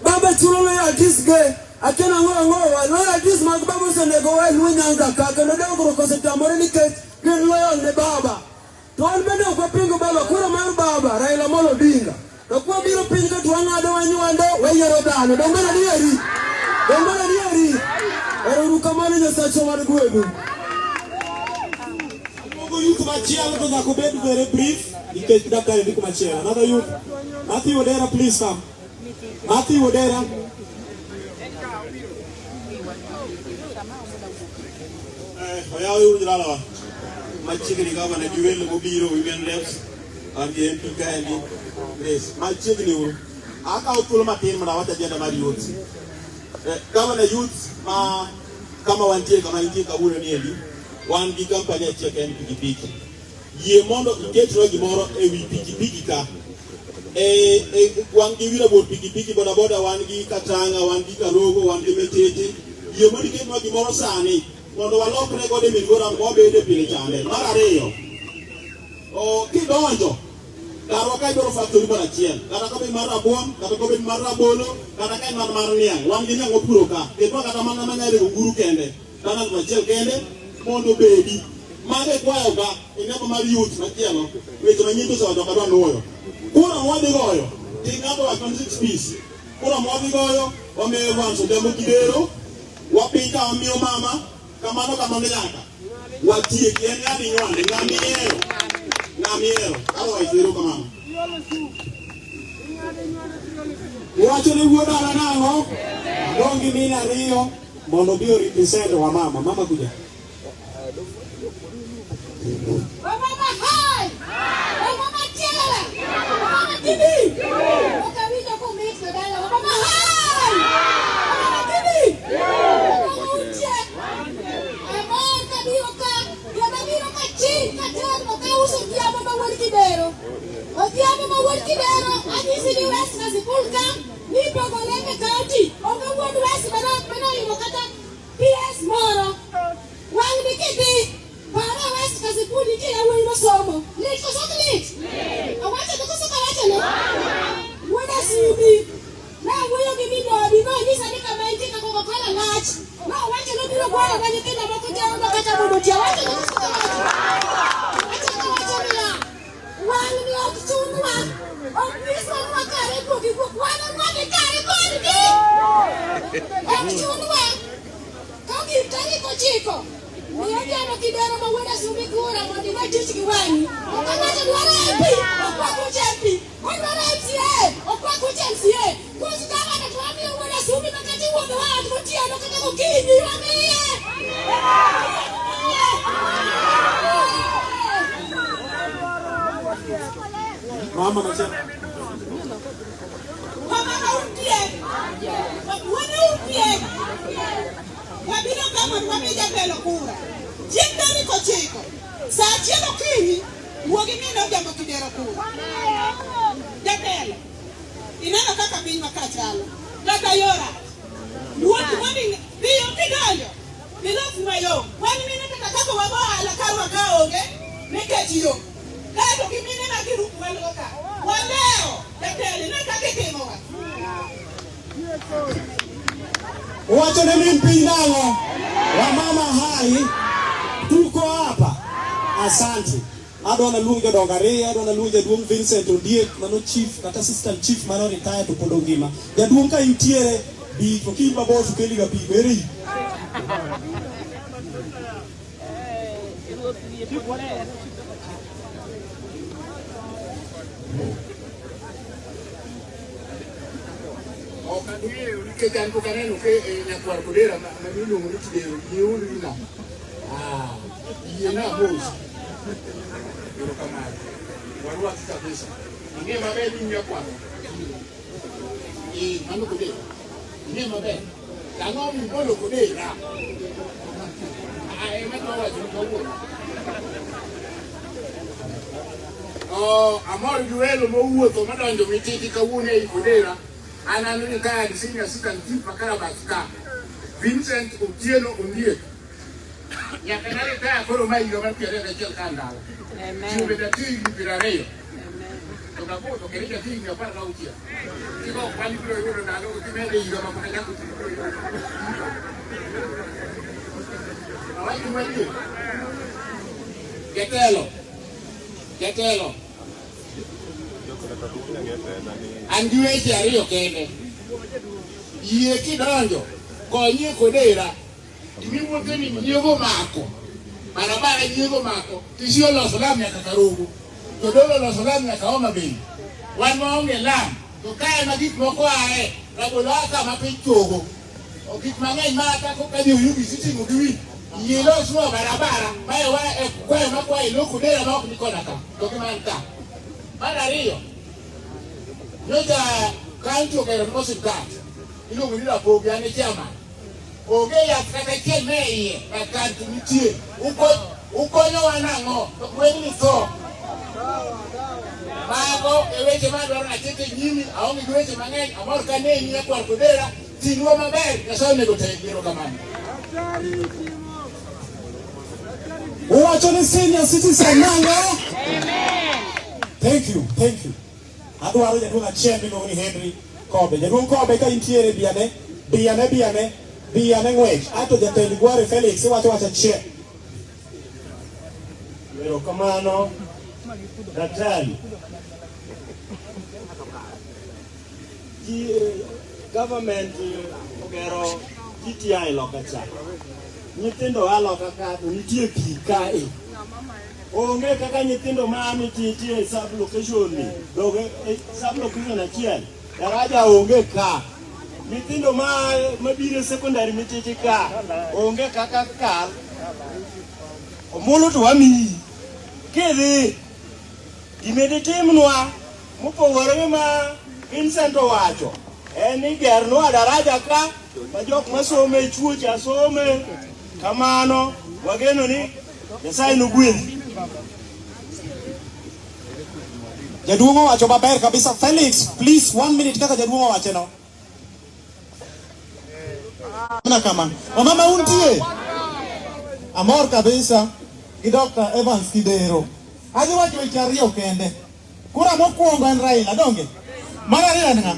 baba chulo ya disge akena ngowa no ya dis mag baba se nego wa lunyanga ka no dogo ko se tamore ni ke gen loyo ne baba to an bende ko pingo baba kura mar baba Raila Amolo Odinga to ko biro pingo to ngado wanywando we yero dano dongana ni eri ero kamano nyasacho mar gwedu youth machielo to nyako bed very brief nikech daktari ndiko machielo. Another youth, Matthew Odera, please come. Matthew Odera. Oyawi ujrala machigni kama na juwele mobiro women reps angi MP kandi yes machigni uru aka utulo matin mna wata jenda mari youth kama na youth kama wantie kama ingie kaburo ni eli wan gi company check and pikipiki ye mondo iketro gimoro e wi pikipiki ka wan gi wira bor pikipiki boda boda wan gi katanga wan gi karogo wan gi metete ye mondo iketro gimoro sani mondo walokre gode migora mo bede pile chande mar ariyo o kidonjo karo ka idoro factory bara chien kata ka be mar abon kata ka be mar rabolo kata ka mar niang wan gi nyang opuro ka keto kata mana manyare guru kende kana ma chel kende mondo bedi mage kwayo ga inama mar youth machielo weche manyito sa to kadwa nuoyo kuna mwadi goyo tingato wa 26 piece kuna mwadi goyo wamewanzo demo kidero wapika wamio mama kamano yaka watie kieni hadi nywande ngamiero otherwise zero kamano wacho ni wuoda la nango dongi mina rio mondo bio represent wa mama kuja Mama hai! Mama chela! Mama tibi! Wakawija kumix na dala. Mama hai! Mama tibi! Mama uche! Amor kabioka! Yababiro chin katan makauso dia mama workidero. Odia mama workidero anisi ni west na sipulka ni Pogoleme County. Oga ward west bana yokata PS Moro. Wangi kidi para west kasi pudi kia wewe masomo liko soklit awacha tukosoka wacha no wena sibi na wewe gibi no ni sani kama inti ka Coca-Cola ngach na wacha no biro bora kwenye tena makuja ndo kata bodotia wacha tukosoka wacha bila wangi ni okutunwa okristo wa kare kwa wana mwane kare kwa okutunwa kaki tani kochiko Mwana kidara mawena sumikura mwani majuchi kiwani Mwana duwara MP Okwa kucha MP Mwana MCA Okwa kucha MCA Kuzi kama na tuwamia mwana sumi Makati uwame waa tukutia Nokata kukinyi wamie Mama nachema Mama na umpie Mwana umpie Wabino kama mwameja pelo kura Jindani kochiko Saa chielo kinyi Uogimina ujambo kidero kura Jatelo Inano kaka pinyi makachalo Kaka yora Uogi mwani Biyo kidonjo Bilofu mayo Wani mine kakako waboha alakaru wakaonge Nikechi yo Kato kimine na kiruku waloka Waleo Jatelo Nekakikimo wa wacho ni mpindango wa mama hai tuko hapa asante adona lunge dongare adona lunge duong Vincent Ondiek mano chief kata assistant chief mano retire to pondo ngima jaduong ka intiere bi to kimba boss keli ga bi beri que can bukaneno ke nyakwar kodera mamilo ngiti dero yiundu ina yena boss yoro kama warua kabisa ngie mabe ni nyakwar mano kodera ngie mabe tango mbolo kodera mato wa jumbo amor duelo mo wuotho madonjo mititi kawune i kodera Ananuni kaya ni senior assistant chief makara batika Vincent Otieno Ondiek Nyakanare kaya koro mai yoma piare kachel kandala Amen Chube dati yupirareyo na moto kelele kingi hapana na utia. Kiko kwani kilo yule na leo kimende hiyo mambo yako kilo. Awai kumaliza. Getelo. Andiweche ariyo kende. Yie kidonjo konye kodera. Imiwote ni nyiego mako. Barabara nyiego mako. Tisio loso lami ya Kakarugu. Todolo loso lami ya Kaoma Bay. Wanwaonge lam. Tukae na gik moko ae. Rabolo aka mapichogo. O gik mang'eny ma atako kadhi uyugi siti mugiwi. Yelo suwa barabara. Maya wa kwe makwa iloku dera mawak nikona ka. Toki manta. Mara riyo. Nyoja kanti okero nimosi mkati. Ilo mwinira pogi ane chama. Oge ya kata keme iye. Kanti nitie. Ukonyo wanango. Mweni so. Mago eweche madwaro na chete nyimi. Aongi gweche mang'eny. Amor kane nye kwa kudera. Tinuwa maberi. Kasao nego tegiro kamani. Uwachoni senior citizen nango. Amen. Thank you. Adwaro jaduong' achiel miluongo ni Henry Kobe. Jaduong' Kobe ka intiere biane ng'wech. Ato jatend Gware Felix wacho achiel. Erokamano daktari. Government ogero TTI lokacha. Nyithindo aloka ka to nitie pi kae. Onge kaka nyithindo ma nitie sub location ni. Doge sub location achiel. Daraja onge ka. Nyithindo mabiro secondary mititi ka. Onge kaka kal. Omolo to wami. Kidhi. Gimede timnwa mopogore ma Vincent owacho. Eni gernwa daraja ka. Ma jok masome chuoche asome. Kamano wageno ni Nyasaye nogwedhi. Jaduong' owacho maber kabisa. Felix, please 1 minute kaka jaduong' owacho no. Kama mama untie. Amor kabisa gi Dr. Evans Kidero. Adhi wacho weche ariyo kende. Kura mokwongo en Raila donge. Mar ariyo nga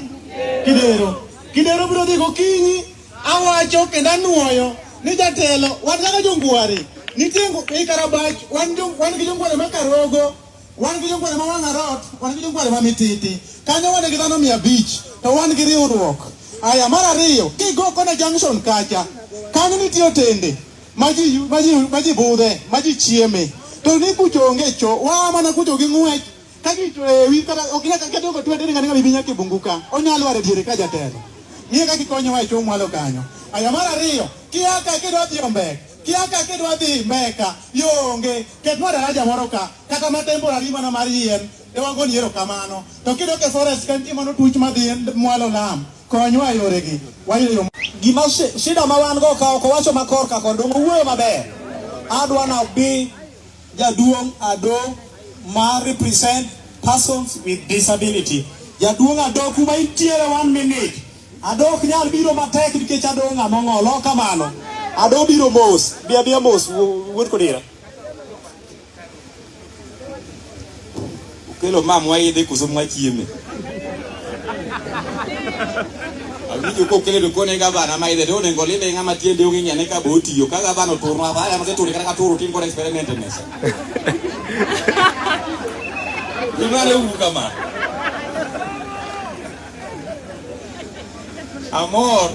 Kidero biro dhi gokinyi. Awacho kendo anuoyo ni jatelo wan kaka jongware nitie e Karabach wan gi jongware ma Karogo, wan gi jongware ma Wang'arot, wan gi jongware ma Mititi. Kanyo wan gi dhano 500 to wan gi riwruok. Aya mar ariyo kigo kona junction kacha. Kanyo nitie otende maji budhe, maji chieme. To ni kucho onge cho, wa mana kucho gi ng'wech. Ka gito ewi kata okina ka kedo twende ng'ani bibinya kibunguka. Onyalo ware diere ka jatelo. Niye kaka ikonyo wa cho mwalo kanyo. Aya mar ariyo kiaka kidwa dhi Ombek, kiaka kidwa dhi Meka, yonge ketwa daraja moro ka kata matemporary mana mar yien e wango ni erokamano. To kidwa ke forest kan timano tuch madhi mwalo lam konywa yoregi wayo gima shida ma wan go ka ok wacho makor ka kondo wuoyo maber. Adwa na bi jaduong' Ado ma represent persons with disability. Jaduong' Ado kuma intiere 1 minute. Ado ok nyal biro matek nikech Ado ng'ama ng'olo kamano. Ado biro mos, bia mos wuot kodira. Kelo mamwa yedhe kuso mwa chieme. Awinjo ko kele ko ne gavana ma yedhe done ngolinde ng'ama tiende onge nyane ka botiyo ka gavana oturno abaya ma keturi kata turu tin kod experiment nesa. Nimale u kama. Amor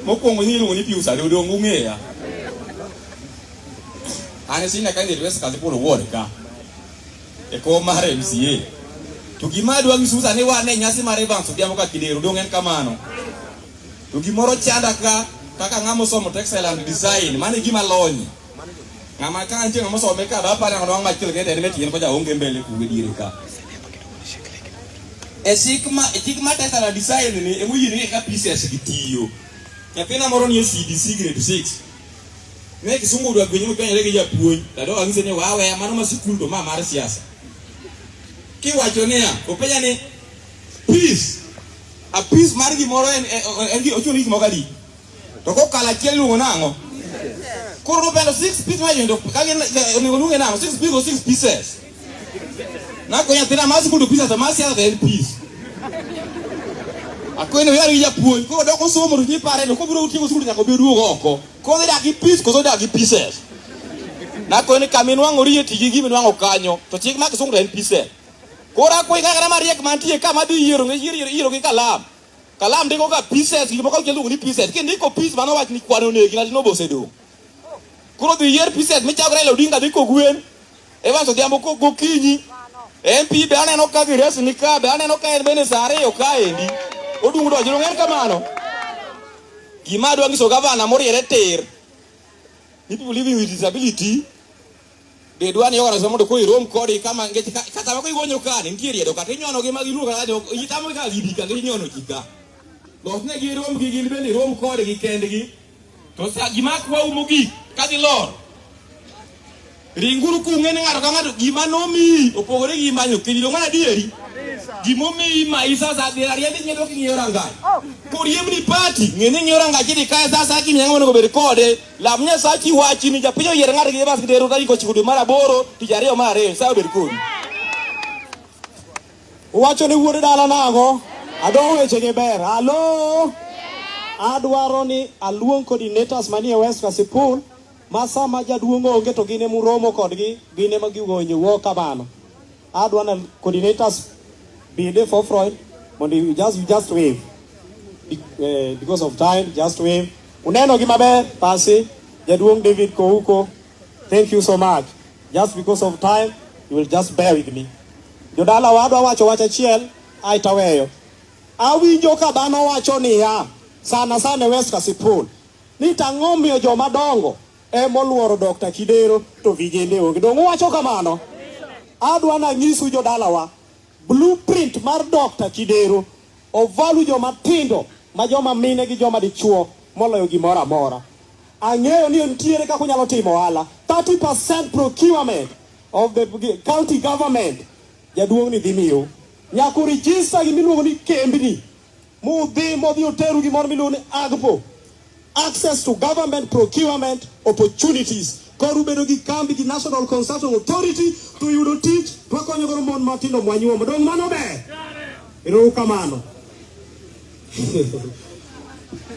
mokwongo nyiro ni piusa do dongo ng'eya. Ane sina ka ndiri wesa kazi polo ward ka. E ko mare MCA. To gima dwa ngisusa ne wane nyasi mare Evans Odhiambo ka Kidero dongen kamano. To gimoro chanda ka kaka ng'amo somo textile and design mane gima lonyi. Ng'ama ka antie ng'amo somo ka ba para ng'ama machil ke dene tien ko ja onge mbele ku dire ka. Esikma textile and design ni emu yiri ka pieces gitiyo. Nyapina moro ni CDC grade 6. Ne kisungu dwa gwenyu penye lege ja puonj. Tado angise ne wawe mano ma sikul to ma mar siasa. Ki wachonea openya ne peace a peace mar gimoro en ochoni gimo kadi. To ko kala chelu nang'o. Koro belo 6 pieces ma yendo kali onego lunge nang'o 6 pieces or 6 pieces. Na ko nyathina masi kudu pisa sama siasa en peace. Akwene yari ya puonj ko doko somo ru pare no ko biro utieko skul nyako bedu oko. Ko da gi peace ko da gi pieces. Na ko ne kaminwa ngori e tigi gi minwa kanyo to chik ma kisungu en pieces. Kora ko ngara mariek mantie kama di yiro gi kalam. Kalam ndiko ka pieces gi moko kelu ni pieces. Ke ndiko piece mano wach ni kwano ne gi na no bosedo. Kuro di yer pieces mi chagre lo dinga diko gwen. Evan so diambo ko gokinyi. MP be aneno ka gi res ni ka be aneno ka en bene sare yo ka endi. Odungu do jiro ng'en kamano. Gima dwa ngiso gavana moriere ter. Ni people living with disability. De dwa ni yora somo do ko irom kodi kama ngechi kata ko igonyo ka ni ntiere do kata nyono gi magiru ka do itamo ka gibi ka gi nyono kika. Los ne gi rom gi gin bende rom kodi gi kendgi. To sa gima kwa umugi ka di lor. Ringuru ku ng'en ng'ato ka ng'ato gima nomi opogore gi manyo kidi do ng'ana dieri. Gimomi maisa za de ariende nyedo ki ngora ngai. Ko riemni party ngene ngora ngai kidi kae sasa ki nyango no berikode la mnya sa ki wachi ni japinyo yere ngare gi bas gidero tani ko chikudu mara boro tijario mare sa berikode. Wacho ni wuode dala nago adong weche ge ber. Halo adwaro ni aluong coordinators manie West Kasipul masa ma jaduongo onge to gine muromo kodgi gine ma gigonyo wo kabano. Adwana coordinators be there for Freud, but you just wave because of time. Just wave. Uneno gimabe pasi. Jaduong David Kouko. Thank you so much. Just because of time, you will just bear with me. Jodala wadwa wacho wacha chiel aitaweyo. Awinjo ka dhano wacho niya sana West Kasipul ni tang'omiyo joma dongo emoluoro Dr. Kidero to vijende onge. Dong wacho kamano. Adwa na nyisu jodalawa blueprint mar Dr. Kidero ovalu joma tindo ma joma mine gi joma dichuo moloyo gimoro amora. Ang'eyo ni ntiere kaka unyalo timo ohala. 30% procurement of the county government jaduong' ni dhi miyo. Nyaka register gimiluongo ni kembni mudhi modhi oteru gimoro miluongo ni AGPO, access to government procurement opportunities. Koru bedo gi kambi gi National Construction Authority to yudo tich twakonyo goro mon matindo mwanyuomo. Dong mano be ero kamano.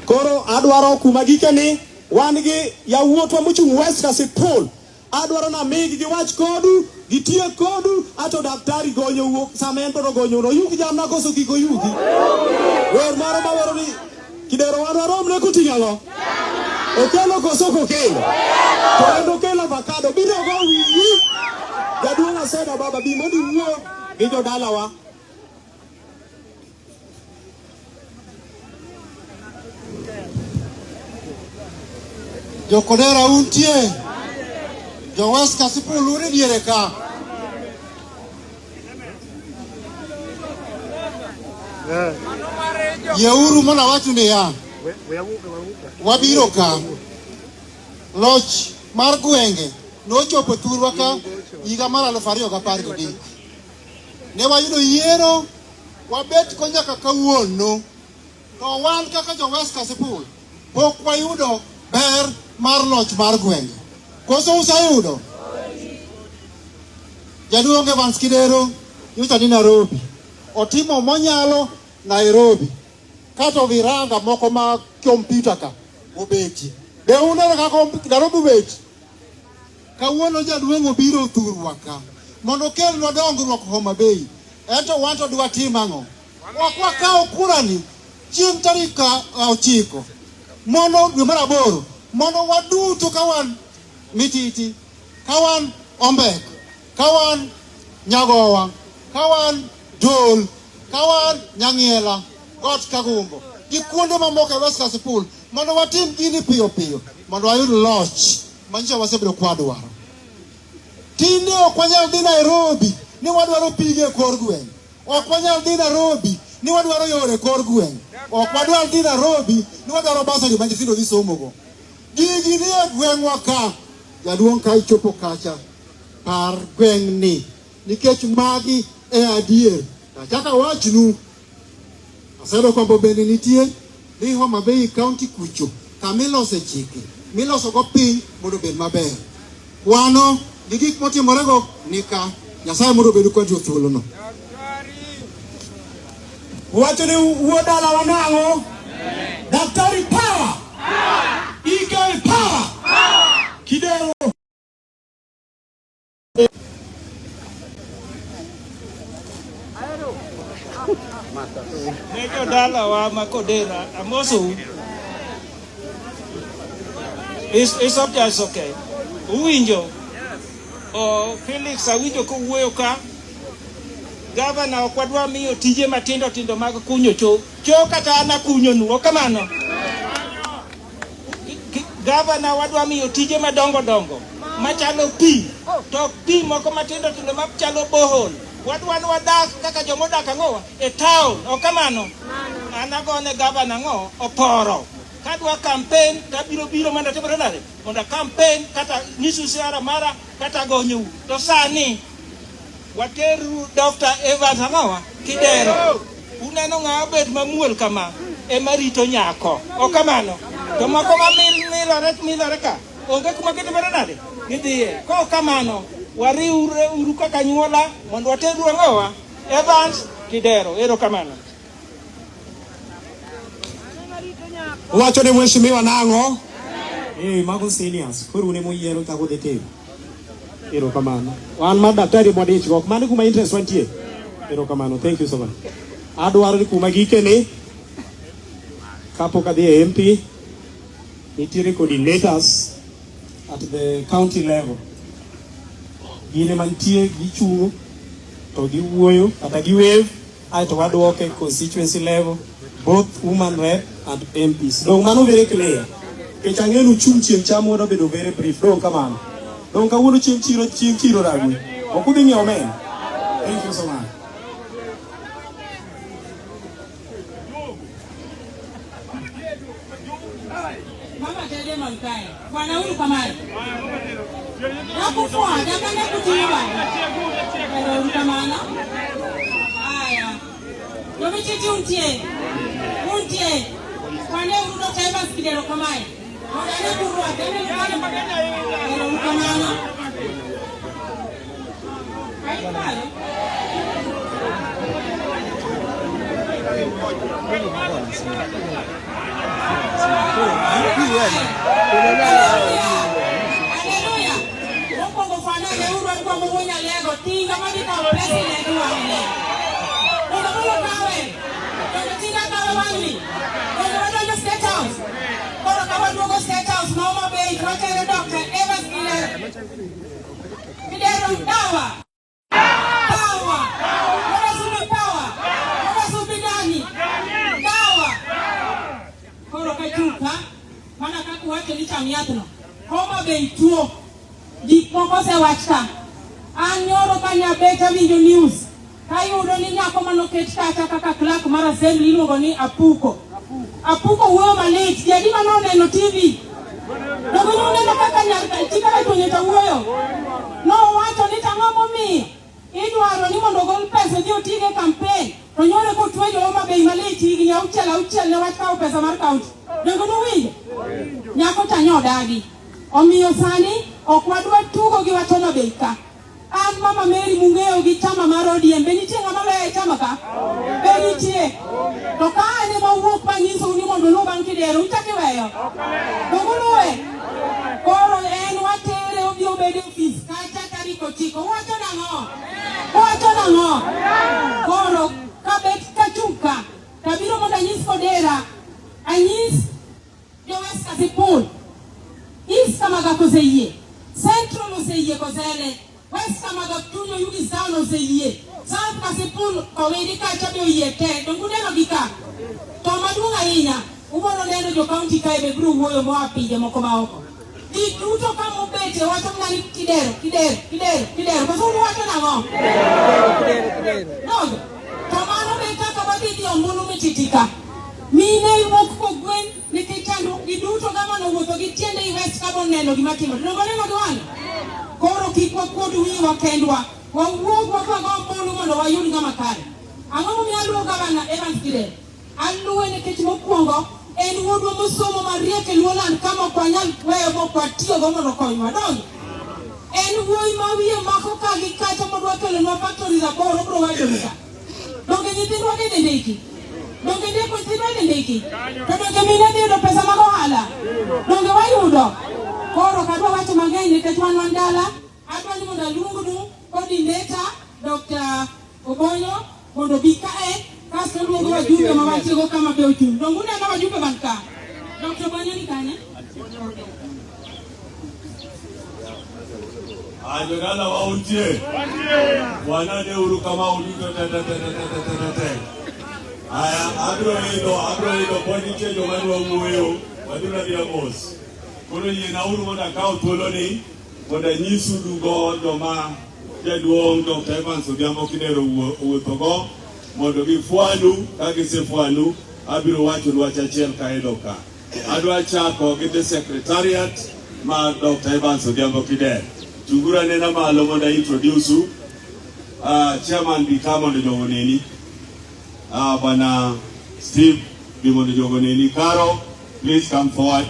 Koro adwaro kuma gikeni wan gi yawuotwa mochung' West Kasipul. Adwaro na migi gi wach kodu gitie kodu ato daktari gonyo wuok samento to gonyo no yugi jamna koso kiko yugi. Wer maro mawero ni Kidero wan romne kuting'o. Okelo koso kokelo. To endo kelo avocado biro go wiyi. Jaduong' aseda baba bi mondo wuo gi jodalawa. Jo Kodera untie. Jo West Kasipul uri diere ka. Yeuru mona watu ni ya. Wabiro ka. Loch mar gwenge nochopo thurwa ka higa mar 2010. Ne wayudo yiero wabet ko nyaka kawuono. To wan kaka jo West Kasipul pok wayudo ber mar loch mar gwenge. Koso usayudo? Jaduong' Evans Kidero nyocha ni Nairobi. Otimo monyalo Nairobi. Kato viranga moko ma kompyuta ka obeti. De uneno ka Nairobi obeti. Kawuono jaduong' obiro thurwa ka mondo kelnwa dongruok Homa Bay. Ento wanto dwa timo ang'o? Wakao kura ni chieng' tarik 9 mondo dwe mar 8 mondo waduto kawan Mititi, kawan Ombek, kawan Nyagowa, kawan Dol, kawan Nyang'iela, Got Kagumbo. Gi kuonde mamoko e West Kasipul mondo watim gini piyo piyo mondo wayud loch manyiso wasebedo kwadwaro. Tinde ok wanyal dhi Nairobi ni wadwaro pige e kor gweng'. Ok wanyal dhi Nairobi ni wadwaro yore kor gweng'. Ok wadwar dhi Nairobi ni wadwaro basari ma nyithindo dhi somogo. Gigi ni e gweng'wa ka. Jaduong' ka ichopo kacha par gweng'ni nikech magi e adier. Achaka wachnu asedo kwamba bende nitie ni Homa Bay County kucho kamilose chike miloso go piny mondo bed maber. Kwano gi gik motimorego nika Nyasaye mondo bedu kwa jothuolo no. Wacho ni uodala wanango. Daktari power. Ike power. Kidero. Nego dala wa makodera amoso. It's okay. Uwinjo. O Felix awinjo ko wuoyo ka. Gavana okwadwa miyo tije matindo tindo mag kunyo cho kata ana kunyo nu kamano. Gavana wadwa miyo tije madongo dongo machalo pi to pi moko matindo tindo machalo bohol. Wadwa wadak kaka jomodak angowa e town kamano. Anagone gavana ngo oporo. Kadwa campaign tabiro manda tebro nare. Monda campaign kata nisu siara mara kata gonyu. To sani wateru Dr. Evans angawa Kidero. Uneno nga bet mamuol kama e marito nyako. Kamano. To moko milore ka. Onge kuma kete beranade. Gidhiye. Ko kamano wariure uru kaka nyuola mondo wateru angawa Evans Kidero. Ero kamano. Wacho ne mheshimiwa nango. Mago seniors. Koro ne moyiero kako dete. Ero kamano. Wan ma daktari modich go mane kuma interest wantie. Ero kamano. Thank you so much. Adwaro ni kuma gike ne kapok adhi MP nitiere coordinators at the county level. Gine mantie gichungo to giwuoyo kata giwave aito wadwoke constituency level both women rep and MPs. Dong mano very clear. Kechangenu chung chiem chamo do bedo very brief. Dong kamano. Dong kawuono chiem chiro ragwe. Okudhi ng'iewo men. Thank you so much. Mama tede mankai. Bwana huyu kamari. Nakufua, jakana kutiwa. Huyu kamana. Haya. Yomi chichi untie. Kwane huyu Dr. Evans Kidero kamari. Mwana kurua, tene mwana. Huyu kamana. Hai. Haleluya. Mungu fana leo alikuwa mmoja leo tinga madika president wale. Mungu kawe. Ndio tinga kawe wani. Ndio state house. Bora kama ndio state house mama bei kwa Dr. Evans Kidero dawa. Power. Mana kaku wacho ni chamiatno Homa Bay tuo gik moko sewachka anyoro kanya beta winjo news kayudo ni nyako manoket kacha kaka clerk mar assembly iluongo ni Apuko wuoyo malit jadi manoneno TV dogo noneno kaka nyaka chikara tonyeta wuoyo no wacho ni tang'o momiyo idwaro ni mondo gol pesa dhi otige campaign to nyore ko twejo Homa Bay malit higni auchiel ne wach kawo pesa mar county dogo no winjo nyako tanyo dagi omiyo sani ok wadwa tugo gi wach Homa Bay ka an mama Mary mung'eyo gi chama mar ODM be nitie ng'ama weyo chama ka be nitie to ka ane mawuok manyiso ni mondo lu bang' Kidero uchaki weyo dogo luwe koro en watere obi obede ofis kacha tarik 9 wacho nang'o koro kabet kachuka tabiro mondo anyis Kodera anyis West Kasipul East Kamaga koseyie Central oseyie kosele West Kamaga tunyo yugi South oseyie South Kasipul kowedi kacha be oyie te dongu neno gika to maduong' ahinya ubono neno jo county kae be biro wuoyo moa pinje moko maoko duto kama ubete wacho mnani Kidero kwa sababu wacho nang'o no kamano be kaka wadhi ombulu mititika mine iwuok kogwen nikechando giduto kama nowuotho gi tiende i West Carbon neno gima timore noneno giwang' koro kik wakuod wiwa kendwa wawuog wakwago ombulu mondo wayud ng'ama kare ang'o momiyo aluwo gavana Evans Kidero aluwe nikech mokwongo en wuodwa mosomo mariek e Luoland kama ok wanyal weyo mok watiyogo mondo konywa donjo En wuoyi ma wiye mako ka gi kacha modwa kelo nwa factory za boro bro wajo nika. Donge nyithindwa ne ndiki. Donge ndiko nyithindwa ne ndiki. To donge mine yudo pesa mag ohala. Donge wayudo. Koro kadwa wacho mang'eny nikech wan ndala. Adwa ni mondo aluongu coordinator Dr. Obonyo mondo bi kae kasto luongo wajumbe ma wantiego kama be ochung'. Donge uneno wajumbe man ka. Dr. Obonyo ni kanye? Ajogala wa untie. Wanade uru kama ulito tete. Aya abro ido bonite jo madwa muyo. Wadura dia mos. Kono yena uru moda kao tolo ni. Moda nyisu dugo joma jaduong Dr. Evans Odhiambo Kidero uwetogo. Mondo gifuanu, kagisefuanu. Abiro wacho lwacha achiel kaedo ka. Adwa chako gi the secretariat ma Dr. Evans Odhiambo Kidero. Tugura nena malo moda introduce chairman bikamo ndo jogoneni. Bwana Steve bimondo jogoneni. Karo, please come forward.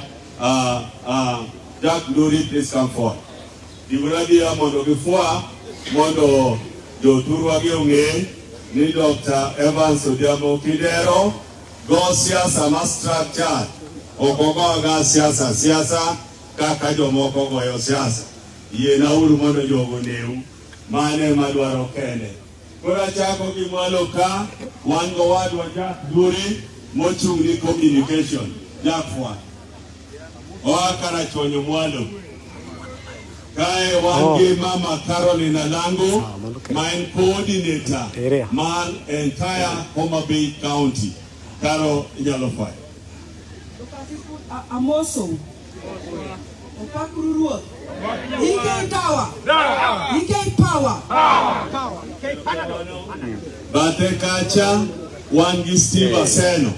Jack Duri, please come forward. Tugura dia mondo gifua mondo joturwa gionge ni Dr. Evans Odhiambo Kidero go siasa ma structure okogo ga siasa kaka jomoko goyo siasa. Yena uru mondo jogo neu mane madwaro kende. Kora chako gi mwalo ka wango wadwa Jack Duri mochung ni communication. Jack Fwa wakara chonyo mwalo kae wangi mama Caroline Alango my coordinator man entire Homa Bay County. Caro Jalofai Amoso Opakururuo Ike Tower Ike Power Bate kacha wangi Steve Aseno.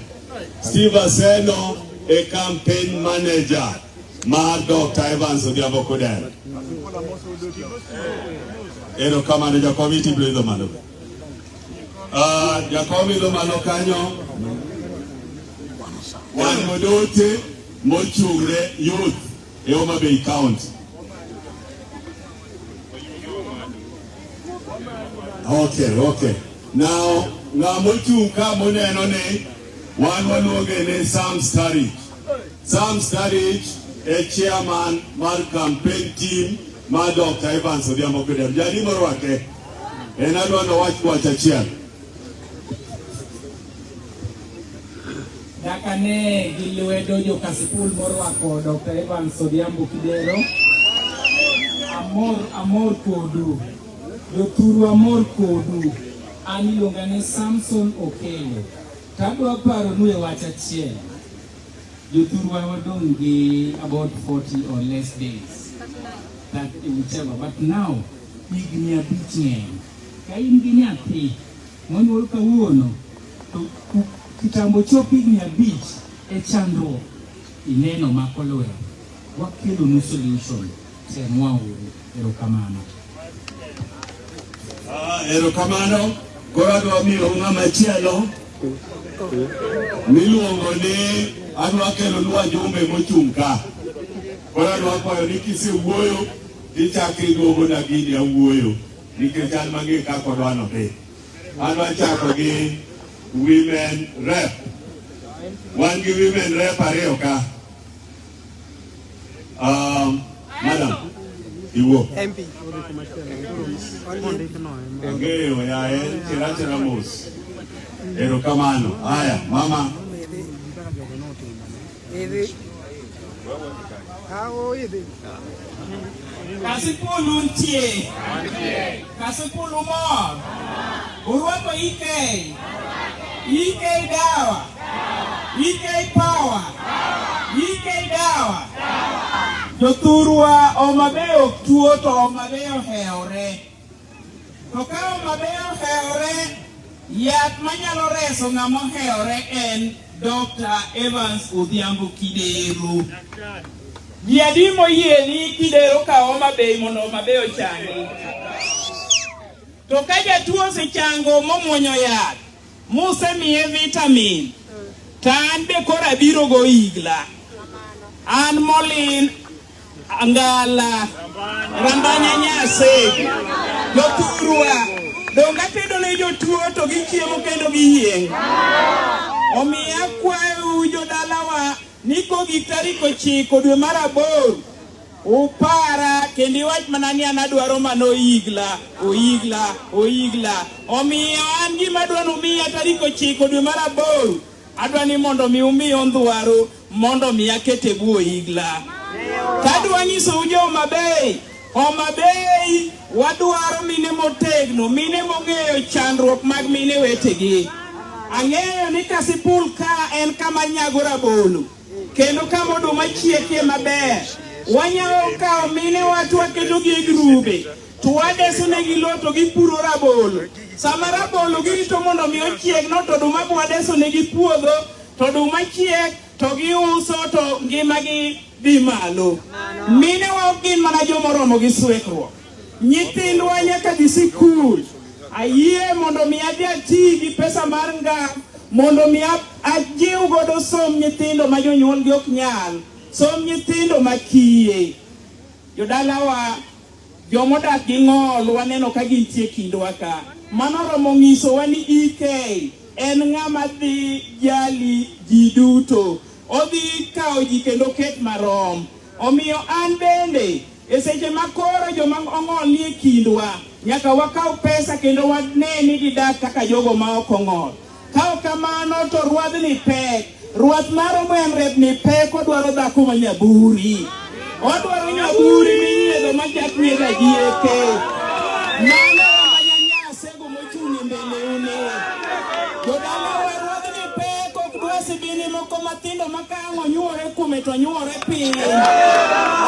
Steve Aseno a campaign manager ma Dr. Evans Odhiambo Kidero. Ero kama ni Jakomiti bledo malo. Jakomi do malo kanyo. Wan modote mochungre youth e Homa Bay County. Okay. Now, mochung ka moneno ne wan waluonge ne Sam Sturridge. Sam Sturridge a chairman mar campaign team ma Dr. Evans Odhiambo Kidero. Jadi morwake en adwa no wach achiel. Dakane gilwedo jo kasipul morwako Dr. Evans Odhiambo Kidero. Amor kodu. Joturu amor kodu. An iluonga ni Samson Okelo. Tadwa paro nuye wach achiel. Joturu wadong gi about 40 or less days. That whichever. But now, higni abich ng'eny. Ka in gi nyathi monyuol kawuono to kitambo chop higni abich e chandruok ineno mako lwedo. Wakelo no solution. Semwa uru. Erokamano. Erokamano. Kora dwa miyo ng'ama chielo miluongo ni adwa kelo lwa jumbe mochung' ka. Kora dwa kwayo ni kisewuoyo ichako iduogo na gini awuoyo nikech an mang'e kaka odwano dhi. Adwa chako gi women rep. Wan gi women rep ariyo ka. Madam Iwo MP Angeo ya tira mos. Erokamano. Haya, mama. Kasipulu ntie. Kasipulu mor. Urwako Ike. Ike dawa. Ike power. Ike dawa. Joturwa Homa Bay ok tuo to Homa Bay oheore. To ka Homa Bay oheore, yath manyalo reso ng'ama oheore en Dr. Evans Odhiambo Kidero. Jiadi moyie ni Kidero ka Homa Bay mondo Homa Bay ochangi. To ka jatuo osechango momuonyo yath, musemiye vitamin, to an be koro abiro go igla. An molin Angala, Rambanya Nyase, Joturwa, donga tedo ne jotuo to gichiemo kendo giyieng'. Omiya kwayo jodalawa niko gi tarik 9 dwe mar 8 upara kendo iwach mana ni an adwaro mano oigla. Omiyo an gima dwaro miya tarik 9 dwe mar 8 adwa ni mondo mi umiyo ndwaro mondo mi akete buo igla. Kadwa nyiso joma bei Homabay wadwaro mine motegno, mine mong'eyo chandruok mag mine wetegi. Ang'eyo ni Kasipul ka en kama nyago rabolo, kendo kama oduma chiekie maber. Wanyalo kawo mine watwa kendo gi grube, to wadeso negi lowo to gipuro rabolo. Sama rabolo girito mondo mi ochiegno to oduma wadeso negi puodho, to oduma chiek to giuso to ngimagi dhi malo. Mine wa ok gin mana jomoromo gi swekruok. Nyithindwa nyaka dhi sikul. Ayie mondo mi adhi ati gi pesa mar ngam mondo mi ajiw godo som nyithindo ma jonyuol gi ok nyal. Som nyithindo makiye. Jodalawa jomodak gi ng'ol waneno ka gintie kindwa ka. Mano romo ng'isowa ni EK en ng'ama dhi jali ji duto. Odhi kawo ji kendo ket marom. Omiyo an bende e seche makoro joma ong'ol ni e kindwa nyaka wakaw pesa kendo wane ni gidak kaka jogo ma ok ong'ol. Kaw kamano to ruadhni pek. Ruath maro en repni pek odwaro dhako ma nyaburi. Odwaro nyaburi minyiedho machatni rajieke. Mano manyanyase go mochung' e mbele une. Jodalawa ruadhni pek ok dwa sibini moko matindo makang'o nyuore kume to nyuore piny.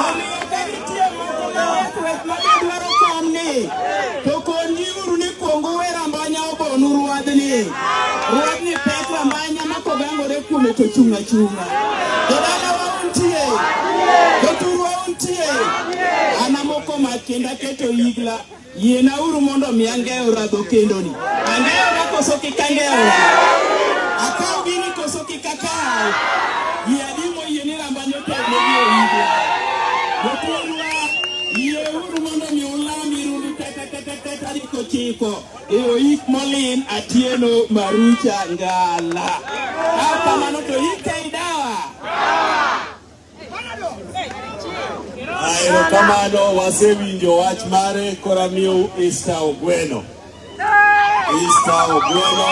Omiyo ka nitie moko mayakweth madwaro konni, to konyiuru ni kuongo we Rambanya obonu ruadhni. Ruadhni pek Rambanya makogangore kume to chung' achung'a. Jodalawa untie, joturwa untie, ana moko makenda keto igla. Yiena uru mondo mi angeo radho kendo ni. Angeo na koso kikangeo. Akao gini koso kikakao. Yiadimo yieni Rambanya otegno gi igla. Joturwa, yie uru mondo mi ulami rundu tarik 9. Oik molin Atieno Marucha Ngala. Hapa mano to ike dawa. Aero kamano wasewinjo wach mare koramiyo Esther Ogweno. Esther Ogweno.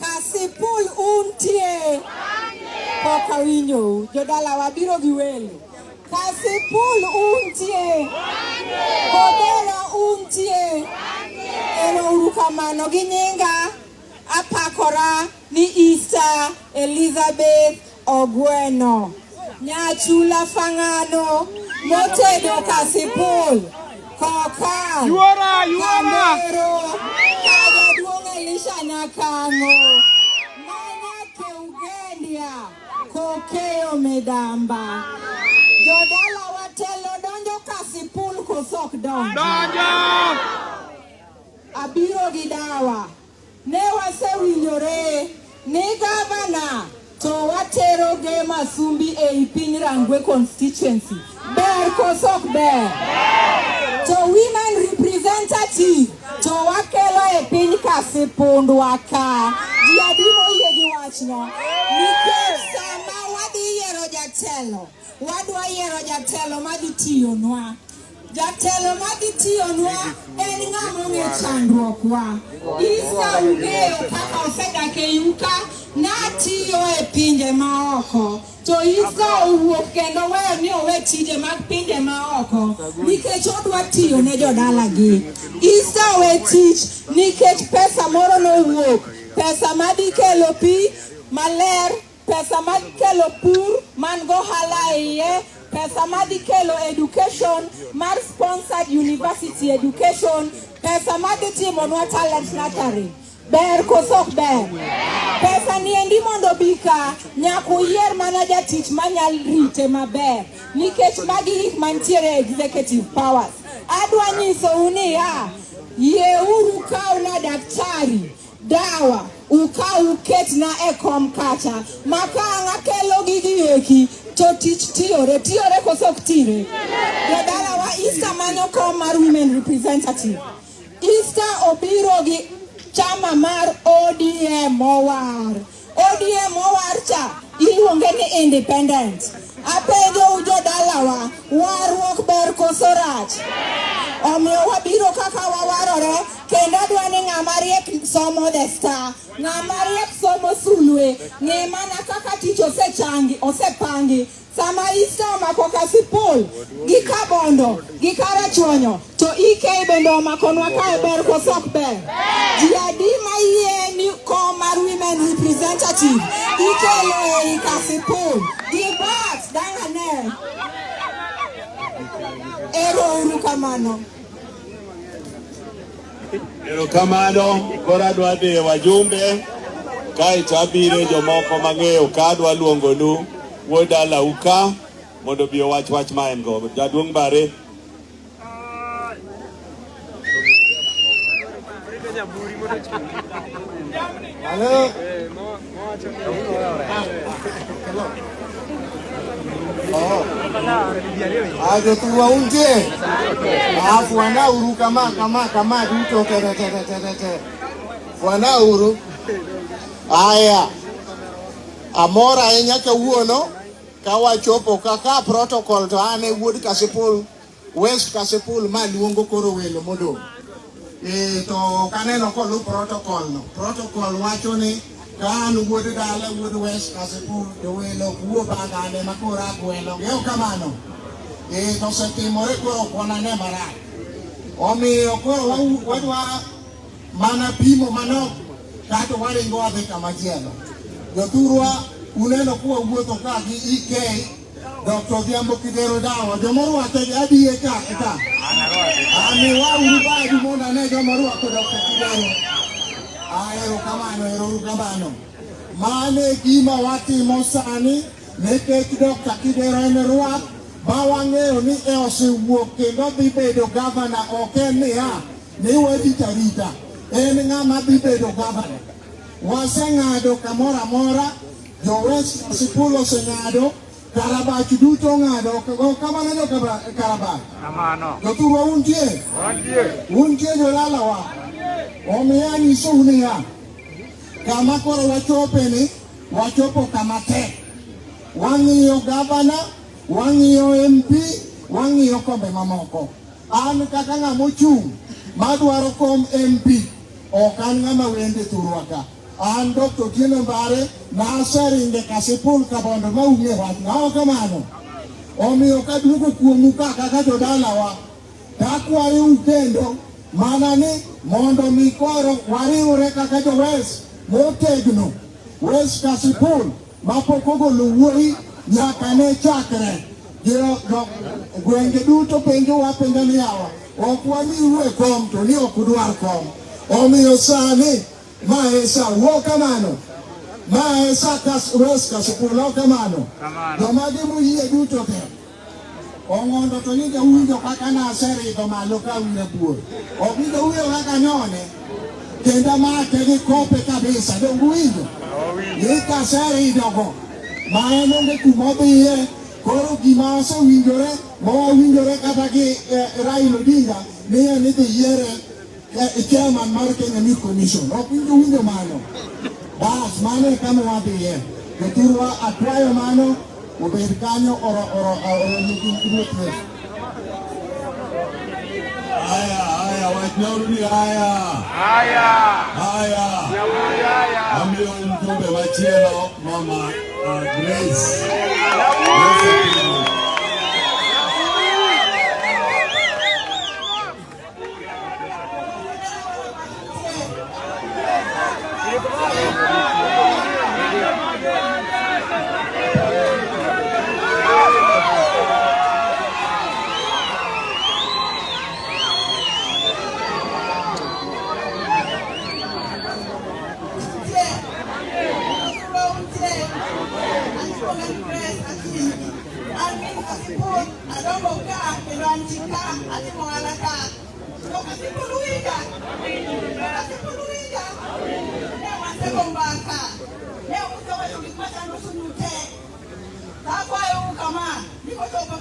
Kasipul untie. Poka winyo, jodala wabiro gi welo. Kasipul untie. Kodera untie. Ero urukamano gi nyinga. Apakora ni Esther Elizabeth Ogweno. Nyachula Fangano. Motedo Kasipul. Koka. Yuara. Kamero. Kajaduong Elisha Nyakango. Manyake Ugendia. Kokeo Medamba. Jodala watelo donjo Kasipul kosok donjo. Abiro gidawa. Ne wasewinjore ni gavana to watero ge Masumbi e piny Rangwe constituency. Ber kosok ber. To women representative to wakelo e piny Kasipundwa ka. Diadimo iye gi wachno. Nikech sama wadhi yiero jatelo. Wadwa yiero jatelo madhi tiyonwa. Jatelo madhi tiyonwa en ng'ama ng'e chandruokwa. Isa ung'eyo kaka osedak e yuka natiyo e pinje maoko. To Isa owuok kendo weyo ni owe tije mag pinje maoko nikech odwa tiyo ne jodalagi. Isa owe tich nikech pesa moro nowuok. Pesa madhi kelo pi maler, pesa madhi kelo pur man gohala iye, pesa madhi kelo education mar sponsored university education, pesa madhi timonwa talent nurturing. Ber kosok ber. Pesa niendi mondo bika nyako yier mana jatich manyal rite maber nikech magi gik mantiere executive powers. Adwa nyiso unia yie uru kaw na daktari dawa ukau uket na ekom kacha makanga kelo gigi eki to tich tiyore kosok tire. Jodala wa Easter manyo kom mar women representative. Easter obiro gi chama mar ODM mowar. ODM mowar cha iluonge ni independent. Apenjo jodalawa warruok ber koso rach. Omiyo wabiro kaka wawarore kendo adwani ng'ama riek somo The Star, ng'ama riek somo Sulwe, ng'e mana kaka tich osepangi. Sama Easter omako Kasipul gi Kabondo gi Karachuonyo to IK bende omakonwa kae ber koso ok ber. Ji adi mayie ni kom mar women representative ikelo ei Kasipul gi bat dangane. Ero kamano. Erokamano, koro adwa dhi wajumbe kaeto abiro jomoko mang'eyo ka adwa luongonu wuod dalau ka mondo obi owach wach ma en go. Jaduong' Bare. Halo. Ajo tuwa unje. Fuana uru kama duto te. Fuana uru. Aya. Amora enya kawuono ka wachopo kaka protocol to ane wuod Kasipul, West Kasipul ma luongo koro welo modong'. To kaneno kolu protocol no. Protocol wacho ni kan wuod dala wuod West Kasipul to welo kuo bagane makora kwelo. Geo kamano. To setimore koro kwanane marach. Omiyo koro wadwa mana pimo manok kato waringo adhi kamachielo. Jothurwa uneno kuwa wuotho ka gi IK Dr. Odhiambo Kidero Dawa jomorwake adiye ka. Ani wa urubadi mona ne jomorwako Dr. Kidero. Erokamano. Mane gima watimo sani nekech Dr. Kidero en rwak bawang'eyo ni osewuok kendo dhi bedo gavana ok en niya ni wedi tarita. En ng'ama dhi bedo gavana. Waseng'ado kamora mora, jo West Kasipul oseng'ado, Karabach duto ng'ado, kamano jo Karabach. Kamano. Jothurwa untie? Untie jolalawa. Omiyo anyisou niya, kama koro wachope ni, wachopo kama tek. Wang'iyo gavana, wang'iyo MP, wang'iyo kombe mamoko. An kaka ng'ama ochung' madwaro kom MP, ok an ng'ama wende thurwa ka. An Dr. Tieno Bare naseringe Kasipul Kabondo maung'e wach ng'awo kamano. Omiyo kaduogo kuomu kaka jodalawa, takwayou kendo mana ni mondo mi koro wariwre kaka jo West motegno. West Kasipul mapok ogolo wuoyi nyaka ne chakre. Gwenge duto penjowa ni yawa. Ok wamiu e kom to ni ok udwar kom. Omiyo sani maesa wokamano. Maesa West Kasipul wokamano. Jomagi muyie duto te. Ong'ondo to nyinga winjo kaka naseridho malo ka wine buor. Obido uyo kaka nyone. Kenda make gi kope kabisa. Dong winjo. Nika seridho go. Maenonge kumodhiye. Koro gima osewinjore. Mowinjore kata gi Raila Odinga. Niya nidhi yiere chairman mar Kenya Milk Commission. Ok winjo mano. Bas mano kama wadhiye. Jothurwa atwayo mano. Obed kanyo oro nyukin. Haya, wajnaurudi haya. Amiyo mjumbe wachielo Mama Grace.